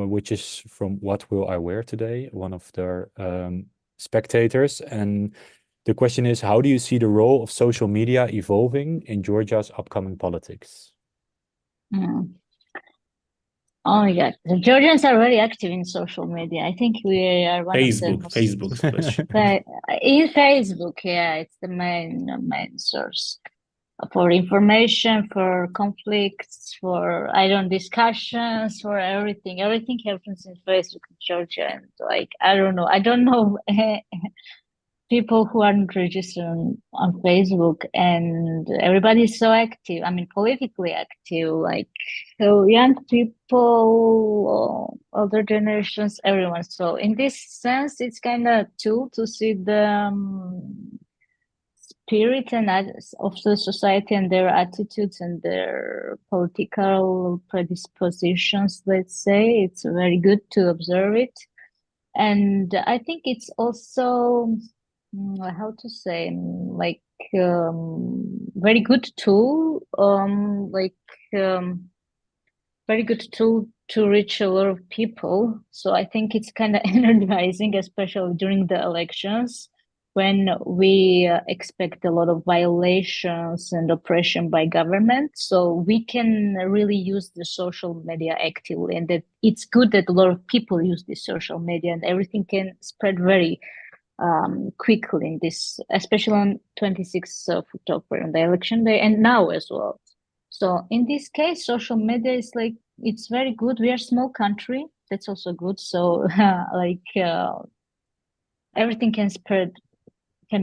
which is from What Will I Wear Today, one of their spectators. And the question is, how do you see the role of social media evolving in Georgia's upcoming politics? Oh my God, the Georgians are very active in social media. I think we are one of the most... Facebook especially. In Facebook, yeah, it's the main source for information, for conflicts, for discussions, for everything. Everything happens in Facebook in Georgia, and like I don't know people who aren't registered on Facebook, and everybody's so active. I mean, politically active, like so young people, older generations, everyone. So in this sense, it's kind of tool to see the spirit and of the society and their attitudes and their political predispositions. Let's say it's very good to observe it, and I think it's also how to say, like very good tool, very good tool to reach a lot of people. So I think it's kind of energizing, especially during the elections, when we expect a lot of violations and oppression by government. So we can really use the social media actively, and that it's good that a lot of people use the social media, and everything can spread very quickly in this, especially on 26th of October on the election day, and now as well. So in this case, social media is like, it's very good. We are a small country. That's also good. So everything can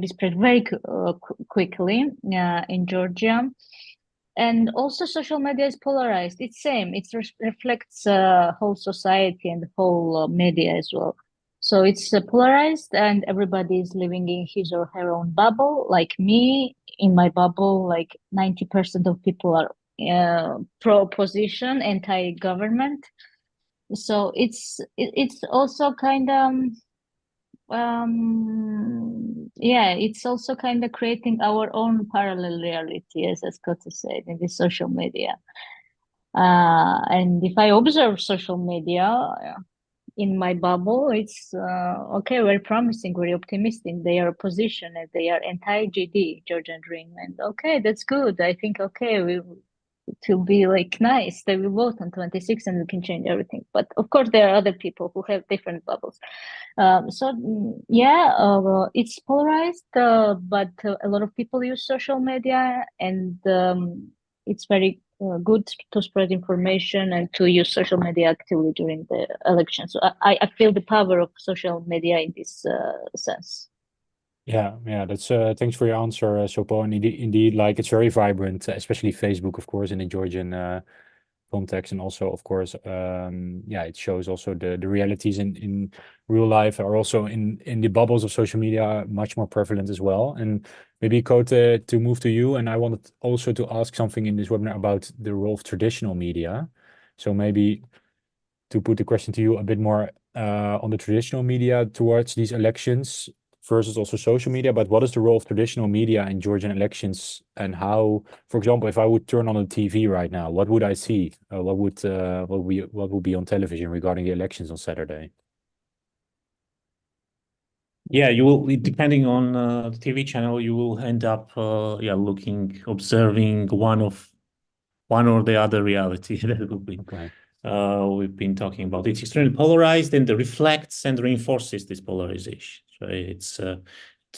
be spread very quickly in Georgia. And also social media is polarized. It's same. It reflects whole society and the whole media as well. So it's polarized, and everybody is living in his or her own bubble. Like me, in my bubble, like 90% of people are pro-opposition, anti-government. So it's also kind of it's also kind of creating our own parallel reality, as Scott said, in the social media. And if I observe social media in my bubble, it's okay, very promising, very optimistic. They are opposition and they are anti-GD, Georgian Dream, and okay, that's good. I think it will be like nice. They will vote on 26 and we can change everything. But of course, there are other people who have different bubbles. It's polarized, but a lot of people use social media, and it's very good to spread information and to use social media actively during the election. So I feel the power of social media in this sense. Yeah, that's thanks for your answer, Sopo. And indeed, like it's very vibrant, especially Facebook, of course, in the Georgian context, and also, of course, it shows also the realities in real life are also in the bubbles of social media much more prevalent as well. And maybe, Kote, to move to you, and I wanted also to ask something in this webinar about the role of traditional media. So maybe to put the question to you a bit more on the traditional media towards these elections versus also social media, but what is the role of traditional media in Georgian elections, and how, for example, if I would turn on the TV right now, what would I see? What would be on television regarding the elections on Saturday? Yeah, you will, depending on the TV channel, you will end up observing one or the other reality. That will be Okay. We've been talking about. It's extremely polarized, and it reflects and reinforces this polarization. Right? It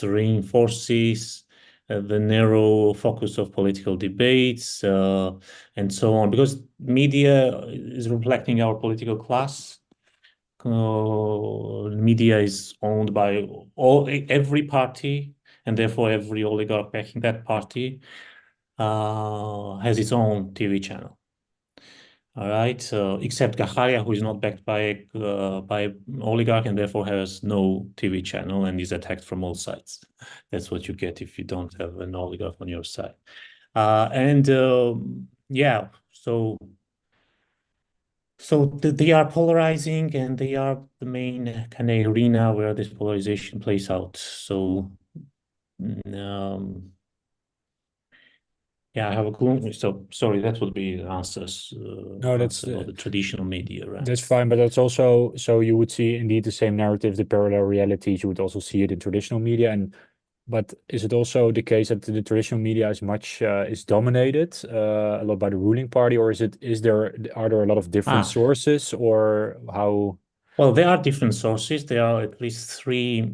reinforces the narrow focus of political debates and so on, because media is reflecting our political class. Media is owned by every party, and therefore every oligarch backing that party has its own TV channel. All right, so except Gakharia, who is not backed by oligarch and therefore has no TV channel and is attacked from all sides. That's what you get if you don't have an oligarch on your side. So So they are polarizing, and they are the main kind of arena where this polarization plays out. So, yeah, I have a clue. So sorry, that would be the answers. No, Answer about the traditional media, right? that's fine, but that's also, so you would see indeed the same narrative, the parallel realities. You would also see it in traditional media, but is it also the case that the traditional media is dominated a lot by the ruling party, or are there a lot of different sources, or how? Well, there are different sources. There are at least three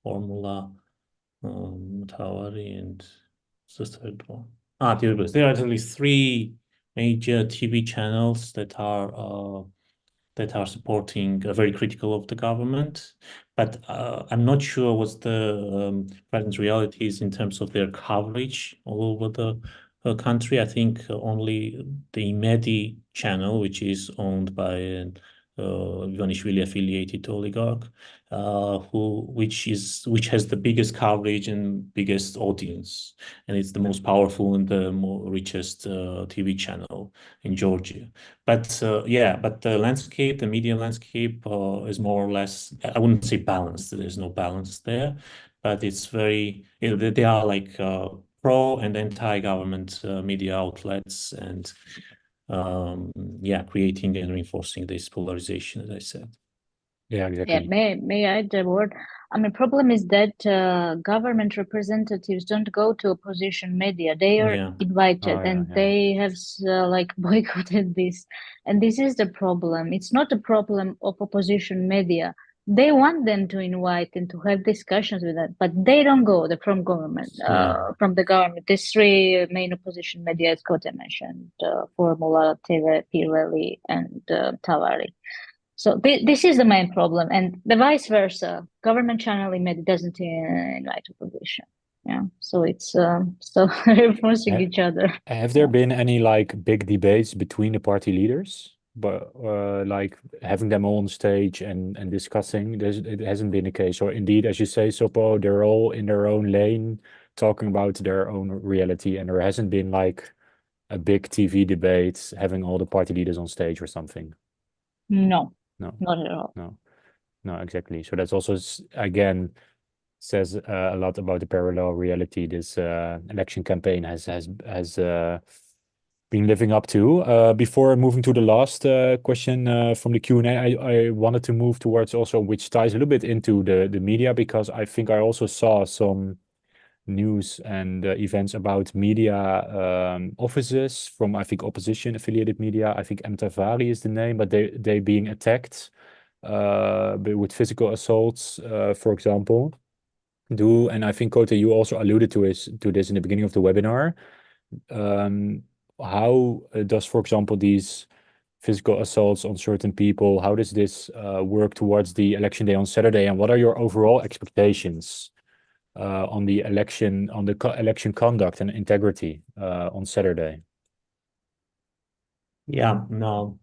Formula, Tawari, and what's the third one? There are at least three major TV channels that are supporting, very critical of the government. But I'm not sure what the present reality is in terms of their coverage all over the country. I think only the Imedi channel, which is owned by an Ivanishvili affiliated oligarch, which has the biggest coverage and biggest audience, and it's the most powerful and the more richest TV channel in Georgia. But the media landscape is more or less, I wouldn't say balanced. There's no balance there, but it's very, they are like pro and anti-government media outlets, and creating and reinforcing this polarization, as I said. Yeah, exactly. May I add a word? I mean, problem is that government representatives don't go to opposition media. They are invited, and they have like boycotted this. And this is the problem. It's not a problem of opposition media. They want them to invite and to have discussions with them, but they don't go. From the government. These three main opposition media, as Kote mentioned, Formula, TV, Pirelli, and Tavari. So this is the main problem, and the vice versa. Government channel in doesn't invite opposition. Yeah, so it's so reinforcing each other. Have there been any like big debates between the party leaders, but like having them all on stage and discussing? It hasn't been the case. Or indeed, as you say, Sopo, they're all in their own lane, talking about their own reality, and there hasn't been like a big TV debate having all the party leaders on stage or something. No, No, not at all. No, exactly. So that's also again says a lot about the parallel reality this election campaign has been living up to. Before moving to the last question from the Q&A, I wanted to move towards also which ties a little bit into the media, because I think I also saw some news and events about media offices from, I think, opposition affiliated media. I think Mtavari is the name, but they being attacked with physical assaults, for example. And I think, Kote, you also alluded to this in the beginning of the webinar. How does, for example, these physical assaults on certain people, how does this work towards the election day on Saturday? And what are your overall expectations on the election, election conduct and integrity on Saturday? Yeah, no.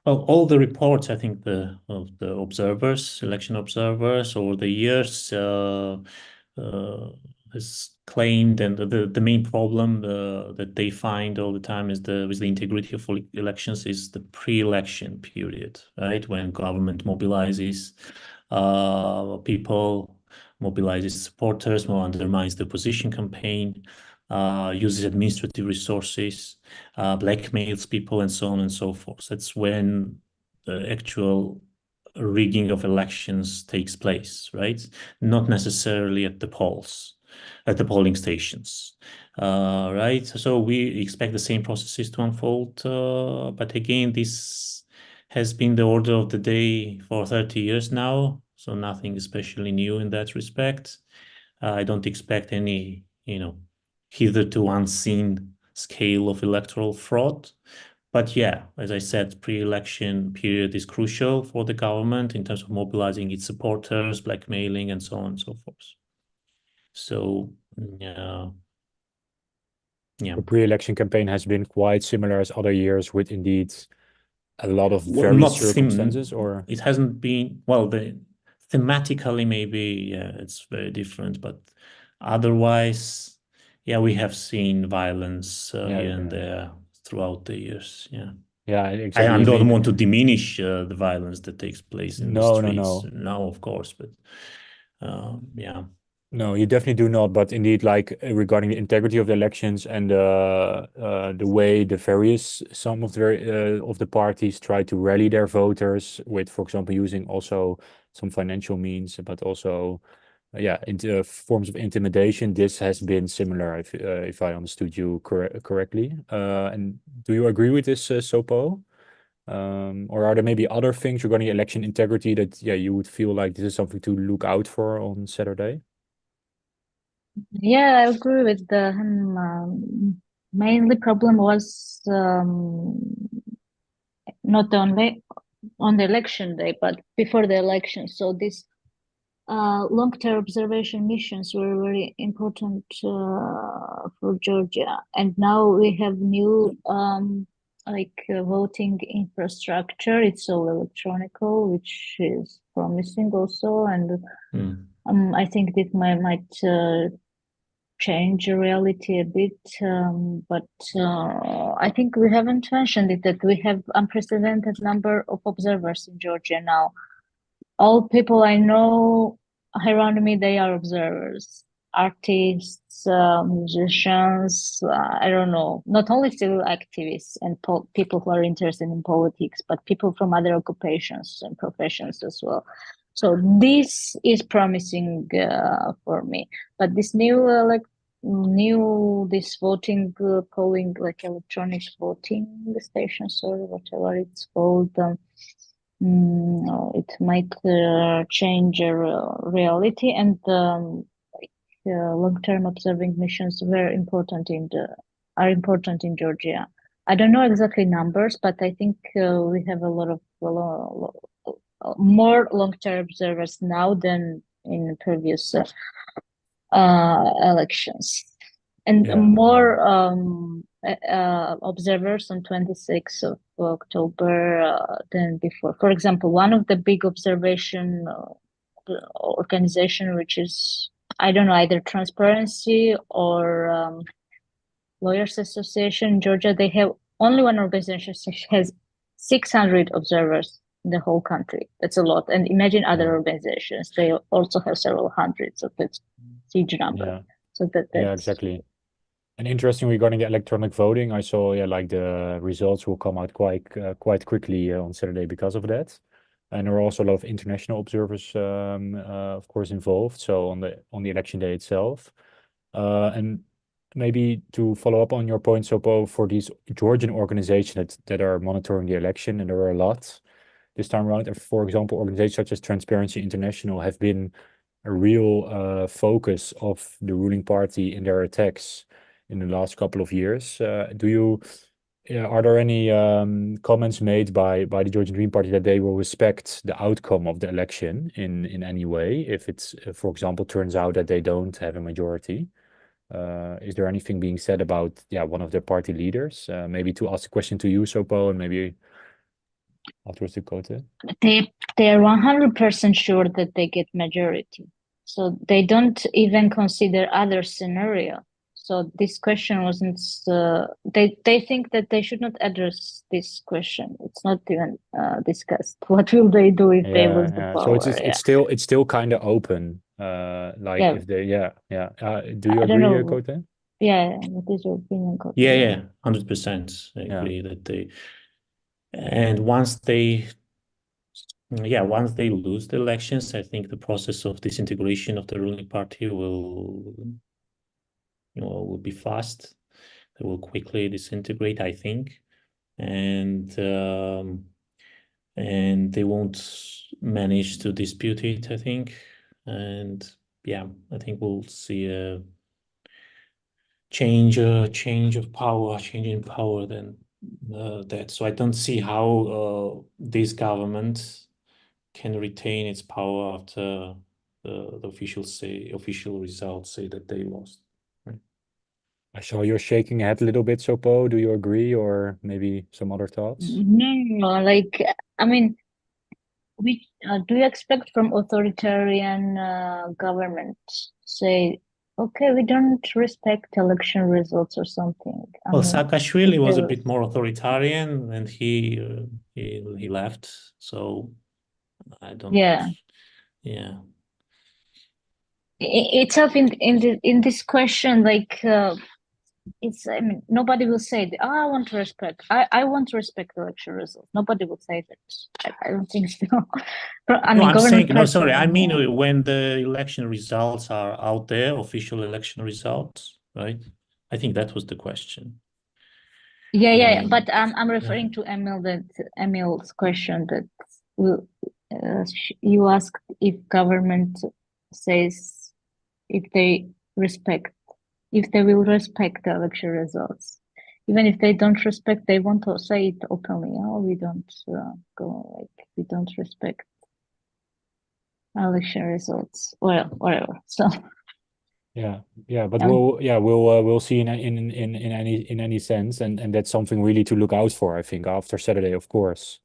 Well, all the reports, I think, of the observers, election observers over the years, has claimed, and the main problem that they find all the time is with the integrity of elections is the pre-election period, right? When government mobilizes people, mobilizes supporters, more undermines the opposition campaign, uses administrative resources, blackmails people, and so on and so forth. That's when the actual rigging of elections takes place, right? Not necessarily at the polls, at the polling stations, right? So we expect the same processes to unfold, but again, this has been the order of the day for 30 years now, so nothing especially new in that respect. I don't expect any, hitherto unseen scale of electoral fraud. But yeah, as I said, pre-election period is crucial for the government in terms of mobilizing its supporters, blackmailing, and so on and so forth. So, yeah. The pre-election campaign has been quite similar as other years, with indeed a lot of various circumstances, or it hasn't been, well, thematically maybe, yeah, it's very different, but otherwise, yeah, we have seen violence here and there throughout the years. Yeah. Yeah, I exactly. don't want to diminish the violence that takes place in the No, streets no. now, of course, but yeah. No, you definitely do not. But indeed, like regarding the integrity of the elections and the way the various some of the parties try to rally their voters with, for example, using also some financial means, but also into forms of intimidation. This has been similar, if I understood you correctly. And do you agree with this, Sopo? Or are there maybe other things regarding election integrity that you would feel like this is something to look out for on Saturday? Yeah, I agree with the mainly problem was not only on the election day, but before the election. So these long-term observation missions were very important for Georgia, and now we have new voting infrastructure. It's all electronical, which is promising also, and I think this might change the reality a bit, but I think we haven't mentioned it that we have unprecedented number of observers in Georgia now. All people I know around me, they are observers, artists, musicians, I don't know, not only civil activists and people who are interested in politics, but people from other occupations and professions as well. So this is promising for me. But this this voting polling, like electronic voting stations or whatever it's called, it might change reality, and long-term observing missions are important in Georgia. I don't know exactly numbers, but I think we have a lot of more long-term observers now than in previous elections, and more observers on 26th of October than before. For example, one of the big observation organization, which is, I don't know, either Transparency or Lawyers Association in Georgia, they have only one organization has 600 observers in the whole country. That's a lot. And imagine other organizations; they also have several hundreds, so that's a huge number. Yeah. So that's exactly. And interesting regarding the electronic voting, I saw like the results will come out quite quickly on Saturday because of that. And there are also a lot of international observers, of course, involved. So on the election day itself, and maybe to follow up on your point, Sopo, for these Georgian organizations that are monitoring the election, and there are a lot this time around. And for example, organizations such as Transparency International have been a real focus of the ruling party in their attacks in the last couple of years. Are there any comments made by the Georgian Green Party that they will respect the outcome of the election in any way if it's, for example, turns out that they don't have a majority? Is there anything being said about one of their party leaders? Maybe to ask a question to you, Sopo, and maybe afterwards to Kote. They are 100% sure that they get majority, so they don't even consider other scenario. So this question wasn't. They think that they should not address this question. It's not even discussed. What will they do if they lose the power? So it's still kind of open. If they do you agree, Kote? Yeah, what is your opinion, Kote? Yeah, 100%. I agree that they, and once they lose the elections, I think the process of disintegration of the ruling party will be fast. They will quickly disintegrate, I think, and they won't manage to dispute it, I think. And I think we'll see a change in power then that. So I don't see how this government can retain its power after the official results say that they lost. Right? I saw you're shaking your head a little bit, Sopo. Do you agree, or maybe some other thoughts? No, I mean, do you expect from authoritarian government, say, okay, we don't respect election results or something. I Well, mean, Saakashvili was a there bit more authoritarian, and he left. So I don't. yeah. Yeah. It's up in this question, like it's, I mean, nobody will say, oh, I want to respect. I want to respect election results. Nobody will say that. I don't think so. I No, mean, I'm saying, government no, sorry. I personnel. mean, when the election results are out there, official election results, right? I think that was the question. Yeah. Um, But I'm referring to Emil's question that will, you asked if government says if they will respect the election results. Even if they don't respect, they want to say it openly. Oh, we don't we don't respect election results. Well, whatever. So Yeah, but um, we'll see in any sense, and that's something really to look out for, I think, after Saturday, of course,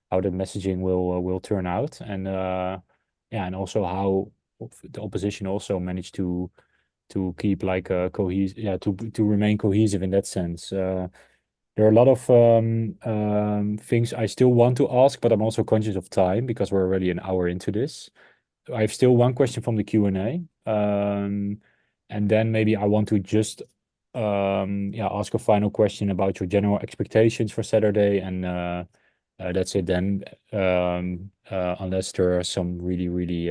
how the messaging will turn out, and yeah, and also how the opposition also managed to keep like a to remain cohesive in that sense. There are a lot of things I still want to ask, but I'm also conscious of time because we're already an hour into this. I have still one question from the Q&A. And then maybe I want to just ask a final question about your general expectations for Saturday, and that's it then. Unless there are some really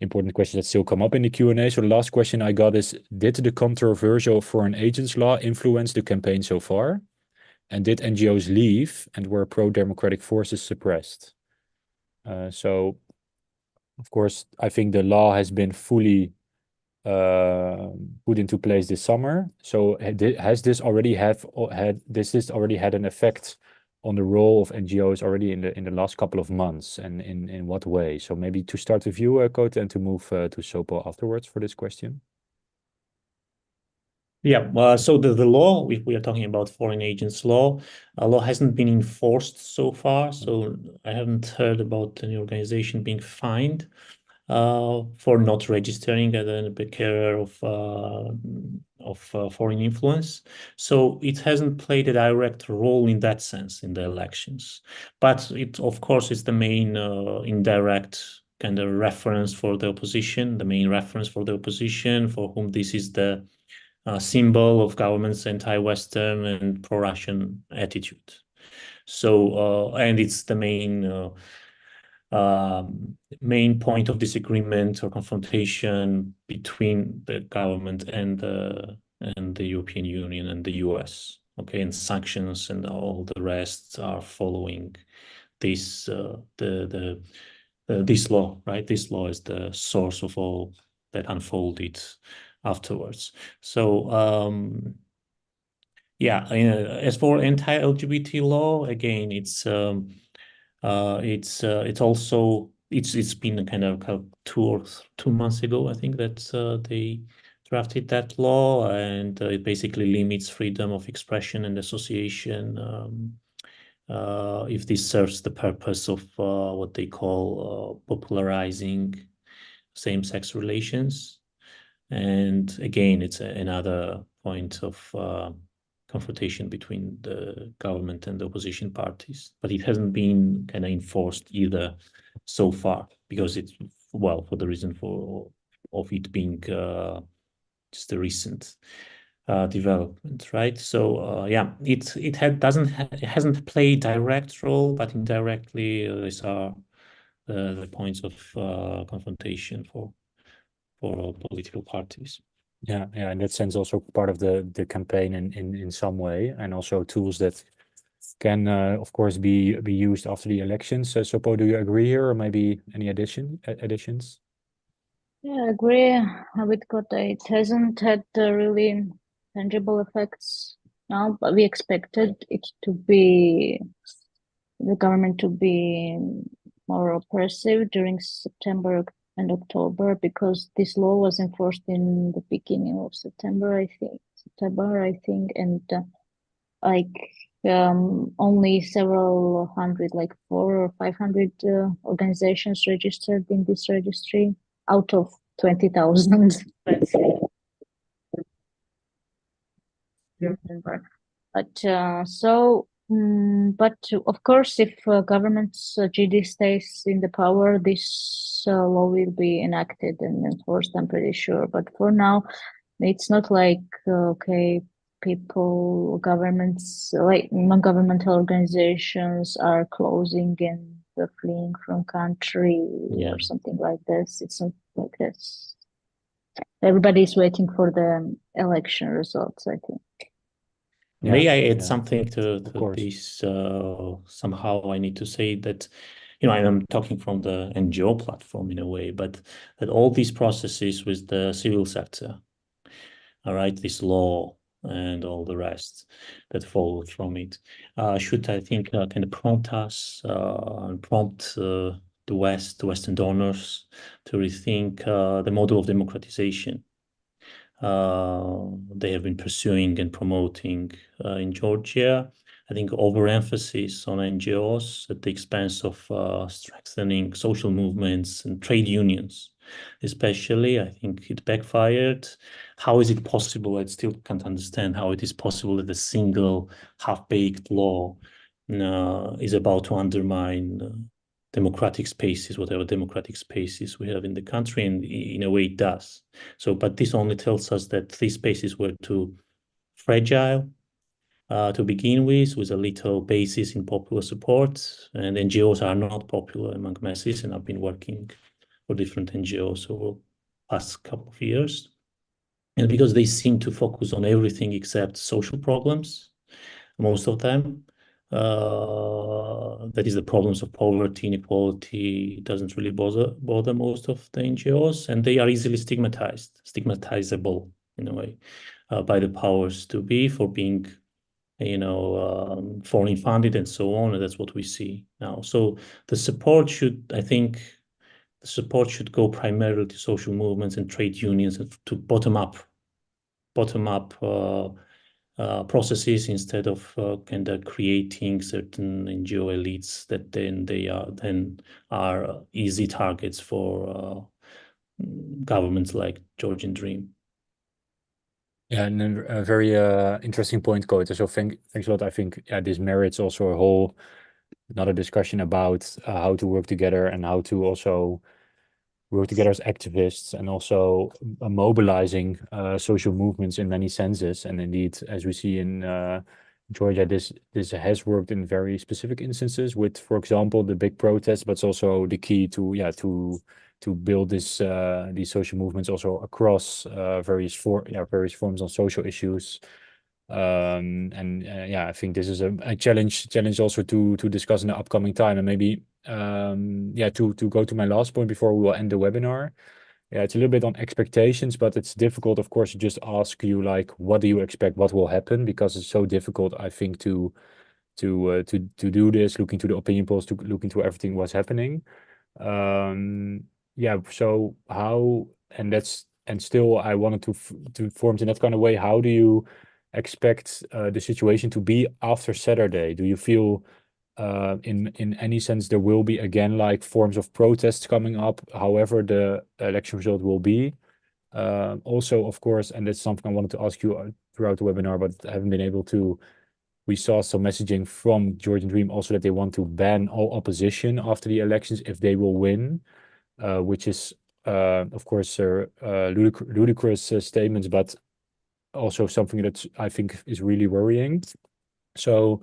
important questions that still come up in the Q&A. So the last question I got is, did the controversial foreign agents law influence the campaign so far? And did NGOs leave, and were pro-democratic forces suppressed? So, of course, I think the law has been fully put into place this summer. So has this already had an effect on the role of NGOs already in the last couple of months, and in what way? So maybe to start with you, Kote, and to move to Sopo afterwards for this question. Yeah, so the law, if we are talking about foreign agents law, law hasn't been enforced so far. So I haven't heard about any organization being fined for not registering as a bearer of foreign influence. So it hasn't played a direct role in that sense in the elections. But it, of course, is the main indirect kind of reference for the opposition, the main reference for the opposition, for whom this is the symbol of government's anti-Western and pro-Russian attitude. So, and it's the main point of disagreement or confrontation between the government and the European Union and the US. Okay, and sanctions and all the rest are following this this law, right? This law is the source of all that unfolded afterwards. So yeah, as for anti-LGBT law, again, it's also it's been kind of 2 months ago, I think, that they drafted that law, and it basically limits freedom of expression and association if this serves the purpose of what they call popularizing same-sex relations. And again, it's another point of confrontation between the government and the opposition parties, but it hasn't been kind of enforced either so far, because it's, well, for the reason of it being just a recent development, right? So yeah, it hasn't played direct role, but indirectly these are the points of confrontation for political parties. Yeah, in that sense, also part of the campaign in some way, and also tools that can, of course, be used after the elections. Sopo, do you agree here, or maybe any additions? yeah, I agree with Kote. It hasn't had really tangible effects now, but we expected the government to be more oppressive during September and October, because this law was enforced in the beginning of September, I think, and only several hundred, like 400 or 500 organizations registered in this registry out of 20,000, let's say. remember. But but of course, if government's GD stays in the power, this law will be enacted and enforced, I'm pretty sure. But for now, it's not like okay, people, governments, like non-governmental organizations are closing and fleeing from country or something like this. It's not like this. Everybody's waiting for the election results, I think. May I add something to course. this? Somehow I need to say that, I'm talking from the NGO platform in a way, but that all these processes with the civil sector, all right, this law and all the rest that followed from it, should, I think, kind of prompt us and prompt the Western donors to rethink the model of democratization they have been pursuing and promoting in Georgia. I think overemphasis on NGOs at the expense of strengthening social movements and trade unions, especially. I think it backfired. How is it possible? I still can't understand how it is possible that a single half-baked law is about to undermine democratic spaces, whatever democratic spaces we have in the country, and in a way it does. So, but this only tells us that these spaces were too fragile to begin with a little basis in popular support, and NGOs are not popular among masses, and I've been working for different NGOs over the past couple of years. And because they seem to focus on everything except social problems, most of them, that is the problems of poverty, inequality, doesn't really bother most of the NGOs, and they are easily stigmatizable in a way, by the powers to be for being, foreign funded and so on, and that's what we see now. So the support should go primarily to social movements and trade unions and to bottom up processes instead of kind of creating certain NGO elites that they are easy targets for governments like Georgian Dream. Yeah, and then a very interesting point, Kota. So thanks a lot. I think this merits also another discussion about how to work together and how to also work together as activists and also mobilizing social movements in many senses. And indeed, as we see in Georgia, this has worked in very specific instances with, for example, the big protests, but it's also the key to build these social movements also across various forms on social issues. I think this is a challenge also to discuss in the upcoming time. And maybe to go to my last point before we will end the webinar. Yeah, it's a little bit on expectations, but it's difficult, of course, to just ask you like, what do you expect, what will happen? Because it's so difficult, I think, to do this, looking to the opinion polls, to look into everything what's happening. So how, and still I wanted to form in that kind of way, how do you expect the situation to be after Saturday? Do you feel in any sense there will be again like forms of protests coming up, however the election result will be? Also, of course, and that's something I wanted to ask you throughout the webinar, but I haven't been able to. We saw some messaging from Georgian Dream also that they want to ban all opposition after the elections if they will win, which is, of course, ludicrous statements, but also something that I think is really worrying. So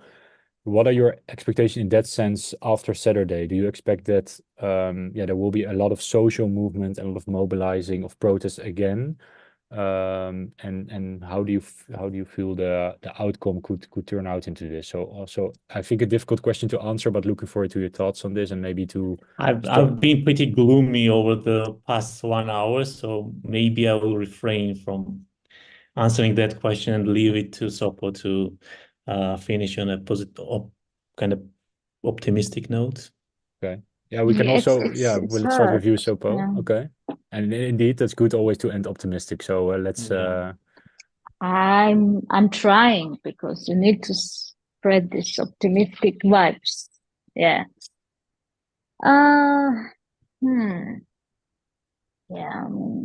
what are your expectations in that sense after Saturday? Do you expect that there will be a lot of social movement and a lot of mobilizing of protests again? And how do you feel the outcome could turn out into this? So also I think a difficult question to answer, but looking forward to your thoughts on this and maybe to I've been pretty gloomy over the past 1 hour, so maybe I will refrain from answering that question and leave it to Sopo to finish on a positive, kind of optimistic note. Okay. Yeah, we can also. We'll start with you, Sopo. Yeah. Okay. And indeed, that's good always to end optimistic. So let's. I'm trying because you need to spread these optimistic vibes. Yeah. Yeah,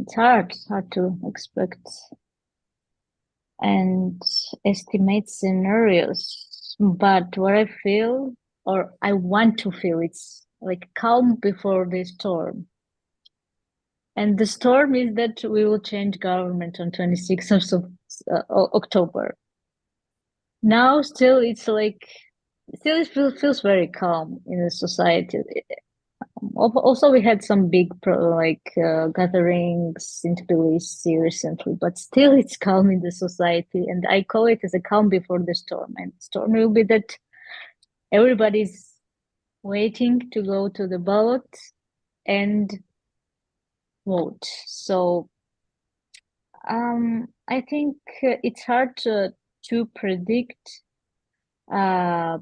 it's hard to expect and estimate scenarios. But what I feel, or I want to feel, it's like calm before the storm. And the storm is that we will change government on 26th of October. Now, still, it's like, still it feels very calm in the society. Also, we had some big gatherings in Tbilisi recently, but still it's calm in the society, and I call it as a calm before the storm. And storm will be that everybody's waiting to go to the ballot and vote. So I think it's hard to predict uh,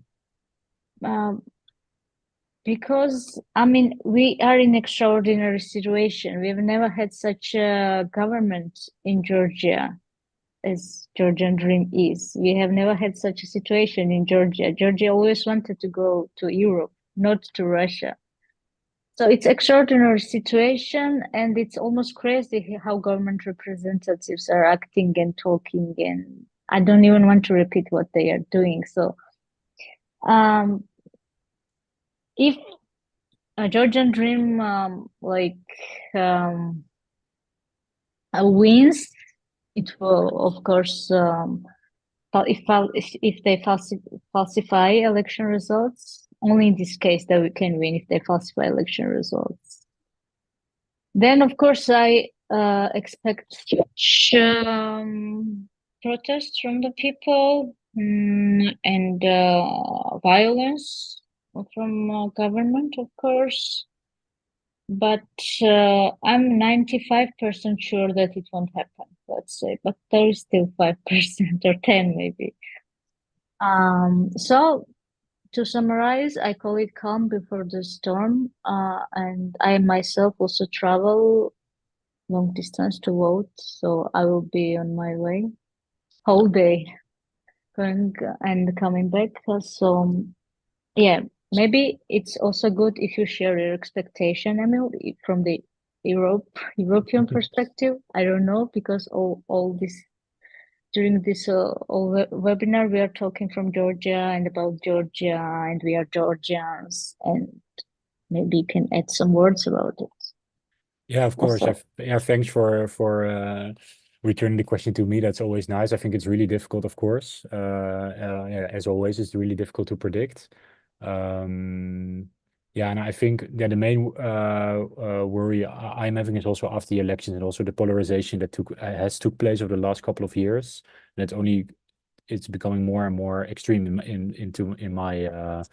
because I mean we are in extraordinary situation. We've never had such a government in Georgia as Georgian Dream is. We have never had such a situation in Georgia. Georgia always wanted to go to Europe, not to Russia. So it's extraordinary situation, and it's almost crazy how government representatives are acting and talking, and I don't even want to repeat what they are doing. So if a Georgian Dream wins, it will of course if they falsify election results, only in this case that we can win if they falsify election results. Then of course I expect huge protests from the people and violence from government, of course. But I'm 95% sure that it won't happen, let's say, but there is still 5% or 10 maybe. So to summarize, I call it calm before the storm, and I myself also travel long distance to vote, so I will be on my way whole day going and coming back. So yeah, maybe it's also good if you share your expectation, Emil, from the European perspective. I don't know, because all this during this webinar we are talking from Georgia and about Georgia, and we are Georgians, and maybe you can add some words about it. Yeah, of course. Also. Yeah, thanks for returning the question to me. That's always nice. I think it's really difficult, of course. Yeah, as always, it's really difficult to predict. Yeah, and I think the main worry I'm having is also after the elections and also the polarization that has took place over the last couple of years. And it's becoming more and more extreme in my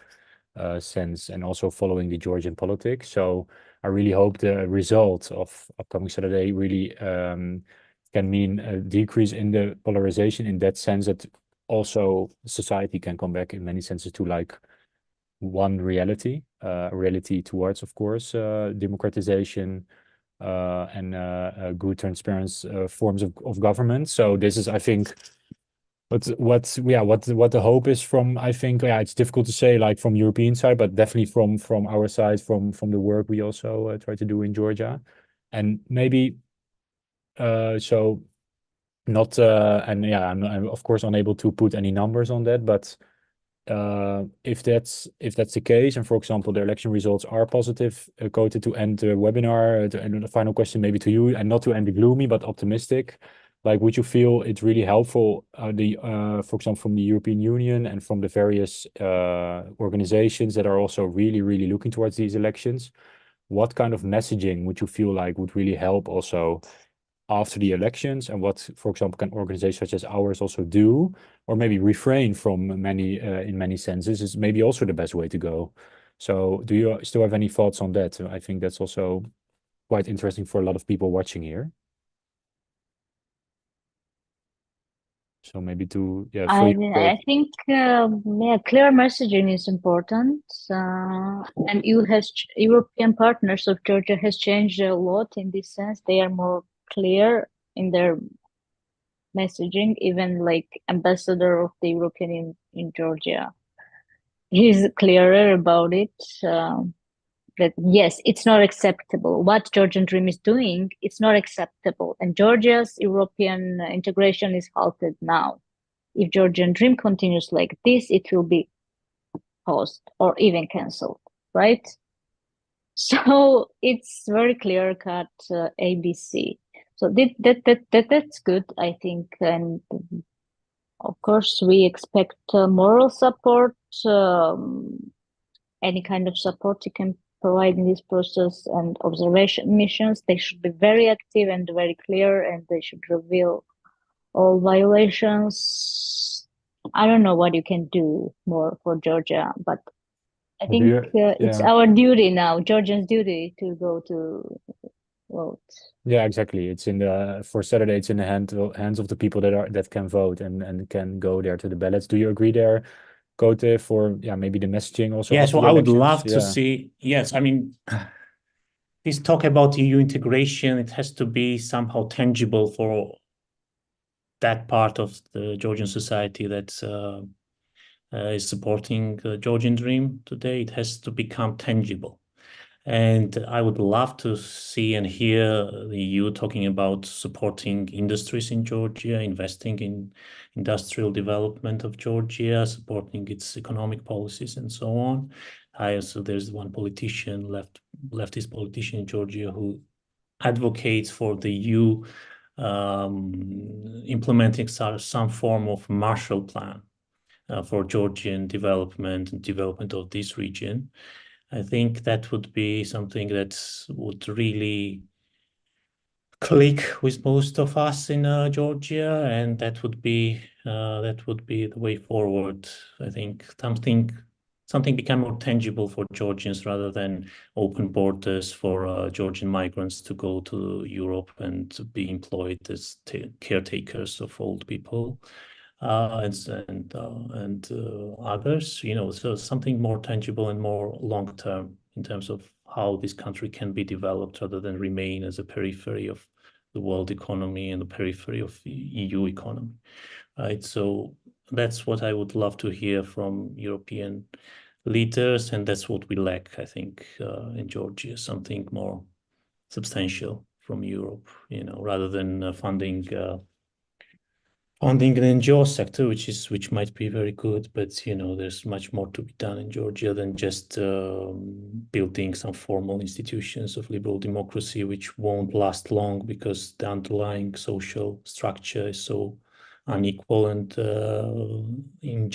sense, and also following the Georgian politics. So I really hope the result of upcoming Saturday really can mean a decrease in the polarization, in that sense that also society can come back in many senses to like one reality, reality towards, of course, democratization and good, transparent forms of government. So this is, I think, what the hope is from, I think, yeah, it's difficult to say like from European side, but definitely from our side, from the work we also try to do in Georgia. And maybe so not and yeah, I'm of course unable to put any numbers on that, but if that's the case, and for example the election results are positive, Kote, to end the webinar, and the final question maybe to you, and not to end the gloomy but optimistic, like would you feel it's really helpful, for example from the European Union and from the various organizations that are also really looking towards these elections, what kind of messaging would you feel like would really help also after the elections, and what, for example, can organizations such as ours also do, or maybe refrain from many in many senses, is maybe also the best way to go. So do you still have any thoughts on that? I think that's also quite interesting for a lot of people watching here. So maybe to, yeah, for you. I think clear messaging is important, and European partners of Georgia has changed a lot in this sense. They are more clear in their messaging. Even like ambassador of the European in Georgia, he's clearer about it. that yes, it's not acceptable. What Georgian Dream is doing, it's not acceptable. And Georgia's European integration is halted now. If Georgian Dream continues like this, it will be paused or even cancelled, right? So it's very clear-cut ABC. So that's good, I think. And of course, we expect moral support, any kind of support you can provide in this process, and observation missions. They should be very active and very clear, and they should reveal all violations. I don't know what you can do more for Georgia, but I think it's our duty now, Georgians' duty, to go to vote. Yeah, exactly. It's for Saturday. It's in the hands of the people that can vote and can go there to the ballots. Do you agree there, Kote, for maybe the messaging also? Yeah, so I would love to see. Yes, I mean, this talk about EU integration, it has to be somehow tangible for that part of the Georgian society that is supporting the Georgian Dream today. It has to become tangible. And I would love to see and hear the EU talking about supporting industries in Georgia, investing in industrial development of Georgia, supporting its economic policies and so on. There's one politician, leftist politician in Georgia, who advocates for the EU implementing some form of Marshall Plan for Georgian development and development of this region. I think that would be something that would really click with most of us in Georgia, and that would be the way forward. I think something become more tangible for Georgians rather than open borders for Georgian migrants to go to Europe and to be employed as caretakers of old people. And others, so something more tangible and more long-term in terms of how this country can be developed rather than remain as a periphery of the world economy and the periphery of the EU economy, right? So that's what I would love to hear from European leaders, and that's what we lack, I think, in Georgia, something more substantial from Europe, rather than funding an NGO sector, which might be very good, but there's much more to be done in Georgia than just building some formal institutions of liberal democracy, which won't last long because the underlying social structure is so unequal and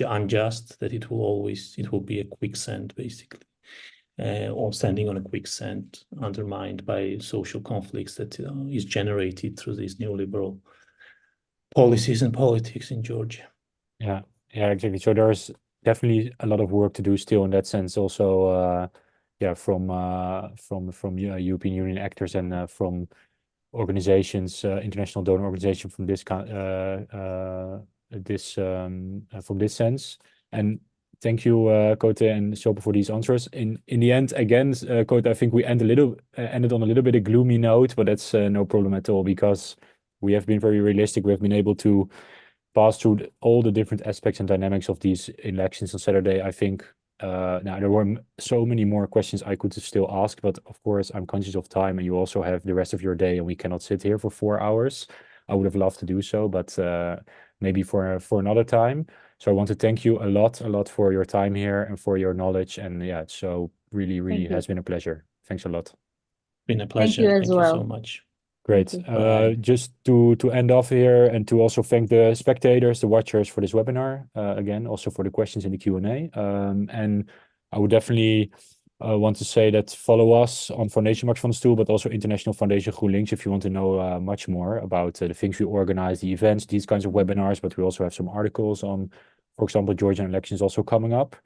unjust that it will be a quicksand, basically, or standing on a quicksand, undermined by social conflicts that is generated through these neoliberal policies and politics in Georgia. Yeah, exactly. So there's definitely a lot of work to do still in that sense. Also, from European Union actors and from organizations, international donor organization from this sense. And thank you, Kote and Sopa, for these answers. In the end, again, Kote, I think we ended on a little bit of gloomy note, but that's no problem at all, because we have been very realistic. We have been able to pass through all the different aspects and dynamics of these elections on Saturday. I think now there were so many more questions I could still ask, but of course I'm conscious of time, and you also have the rest of your day, and we cannot sit here for 4 hours. I would have loved to do so, but maybe for another time. So I want to thank you a lot for your time here and for your knowledge. And so really has been a pleasure. Thanks a lot. Been a pleasure. Thank you so much. Great. Just to end off here, and to also thank the spectators, the watchers, for this webinar. Again, also for the questions in the Q&A. And I would definitely want to say that follow us on Foundation Max van der Stoel, but also International Foundation GroenLinks, if you want to know much more about the things we organize, the events, these kinds of webinars. But we also have some articles on, for example, Georgian elections also coming up.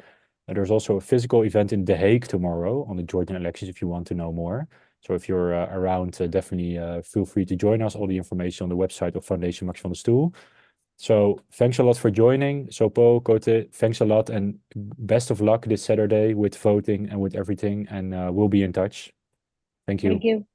There's also a physical event in The Hague tomorrow on the Georgian elections, if you want to know more. So if you're around, definitely feel free to join us. All the information on the website of Foundation Max van der Stoel. So thanks a lot for joining. Sopo, Kote, thanks a lot, and best of luck this Saturday with voting and with everything. And we'll be in touch. Thank you. Thank you.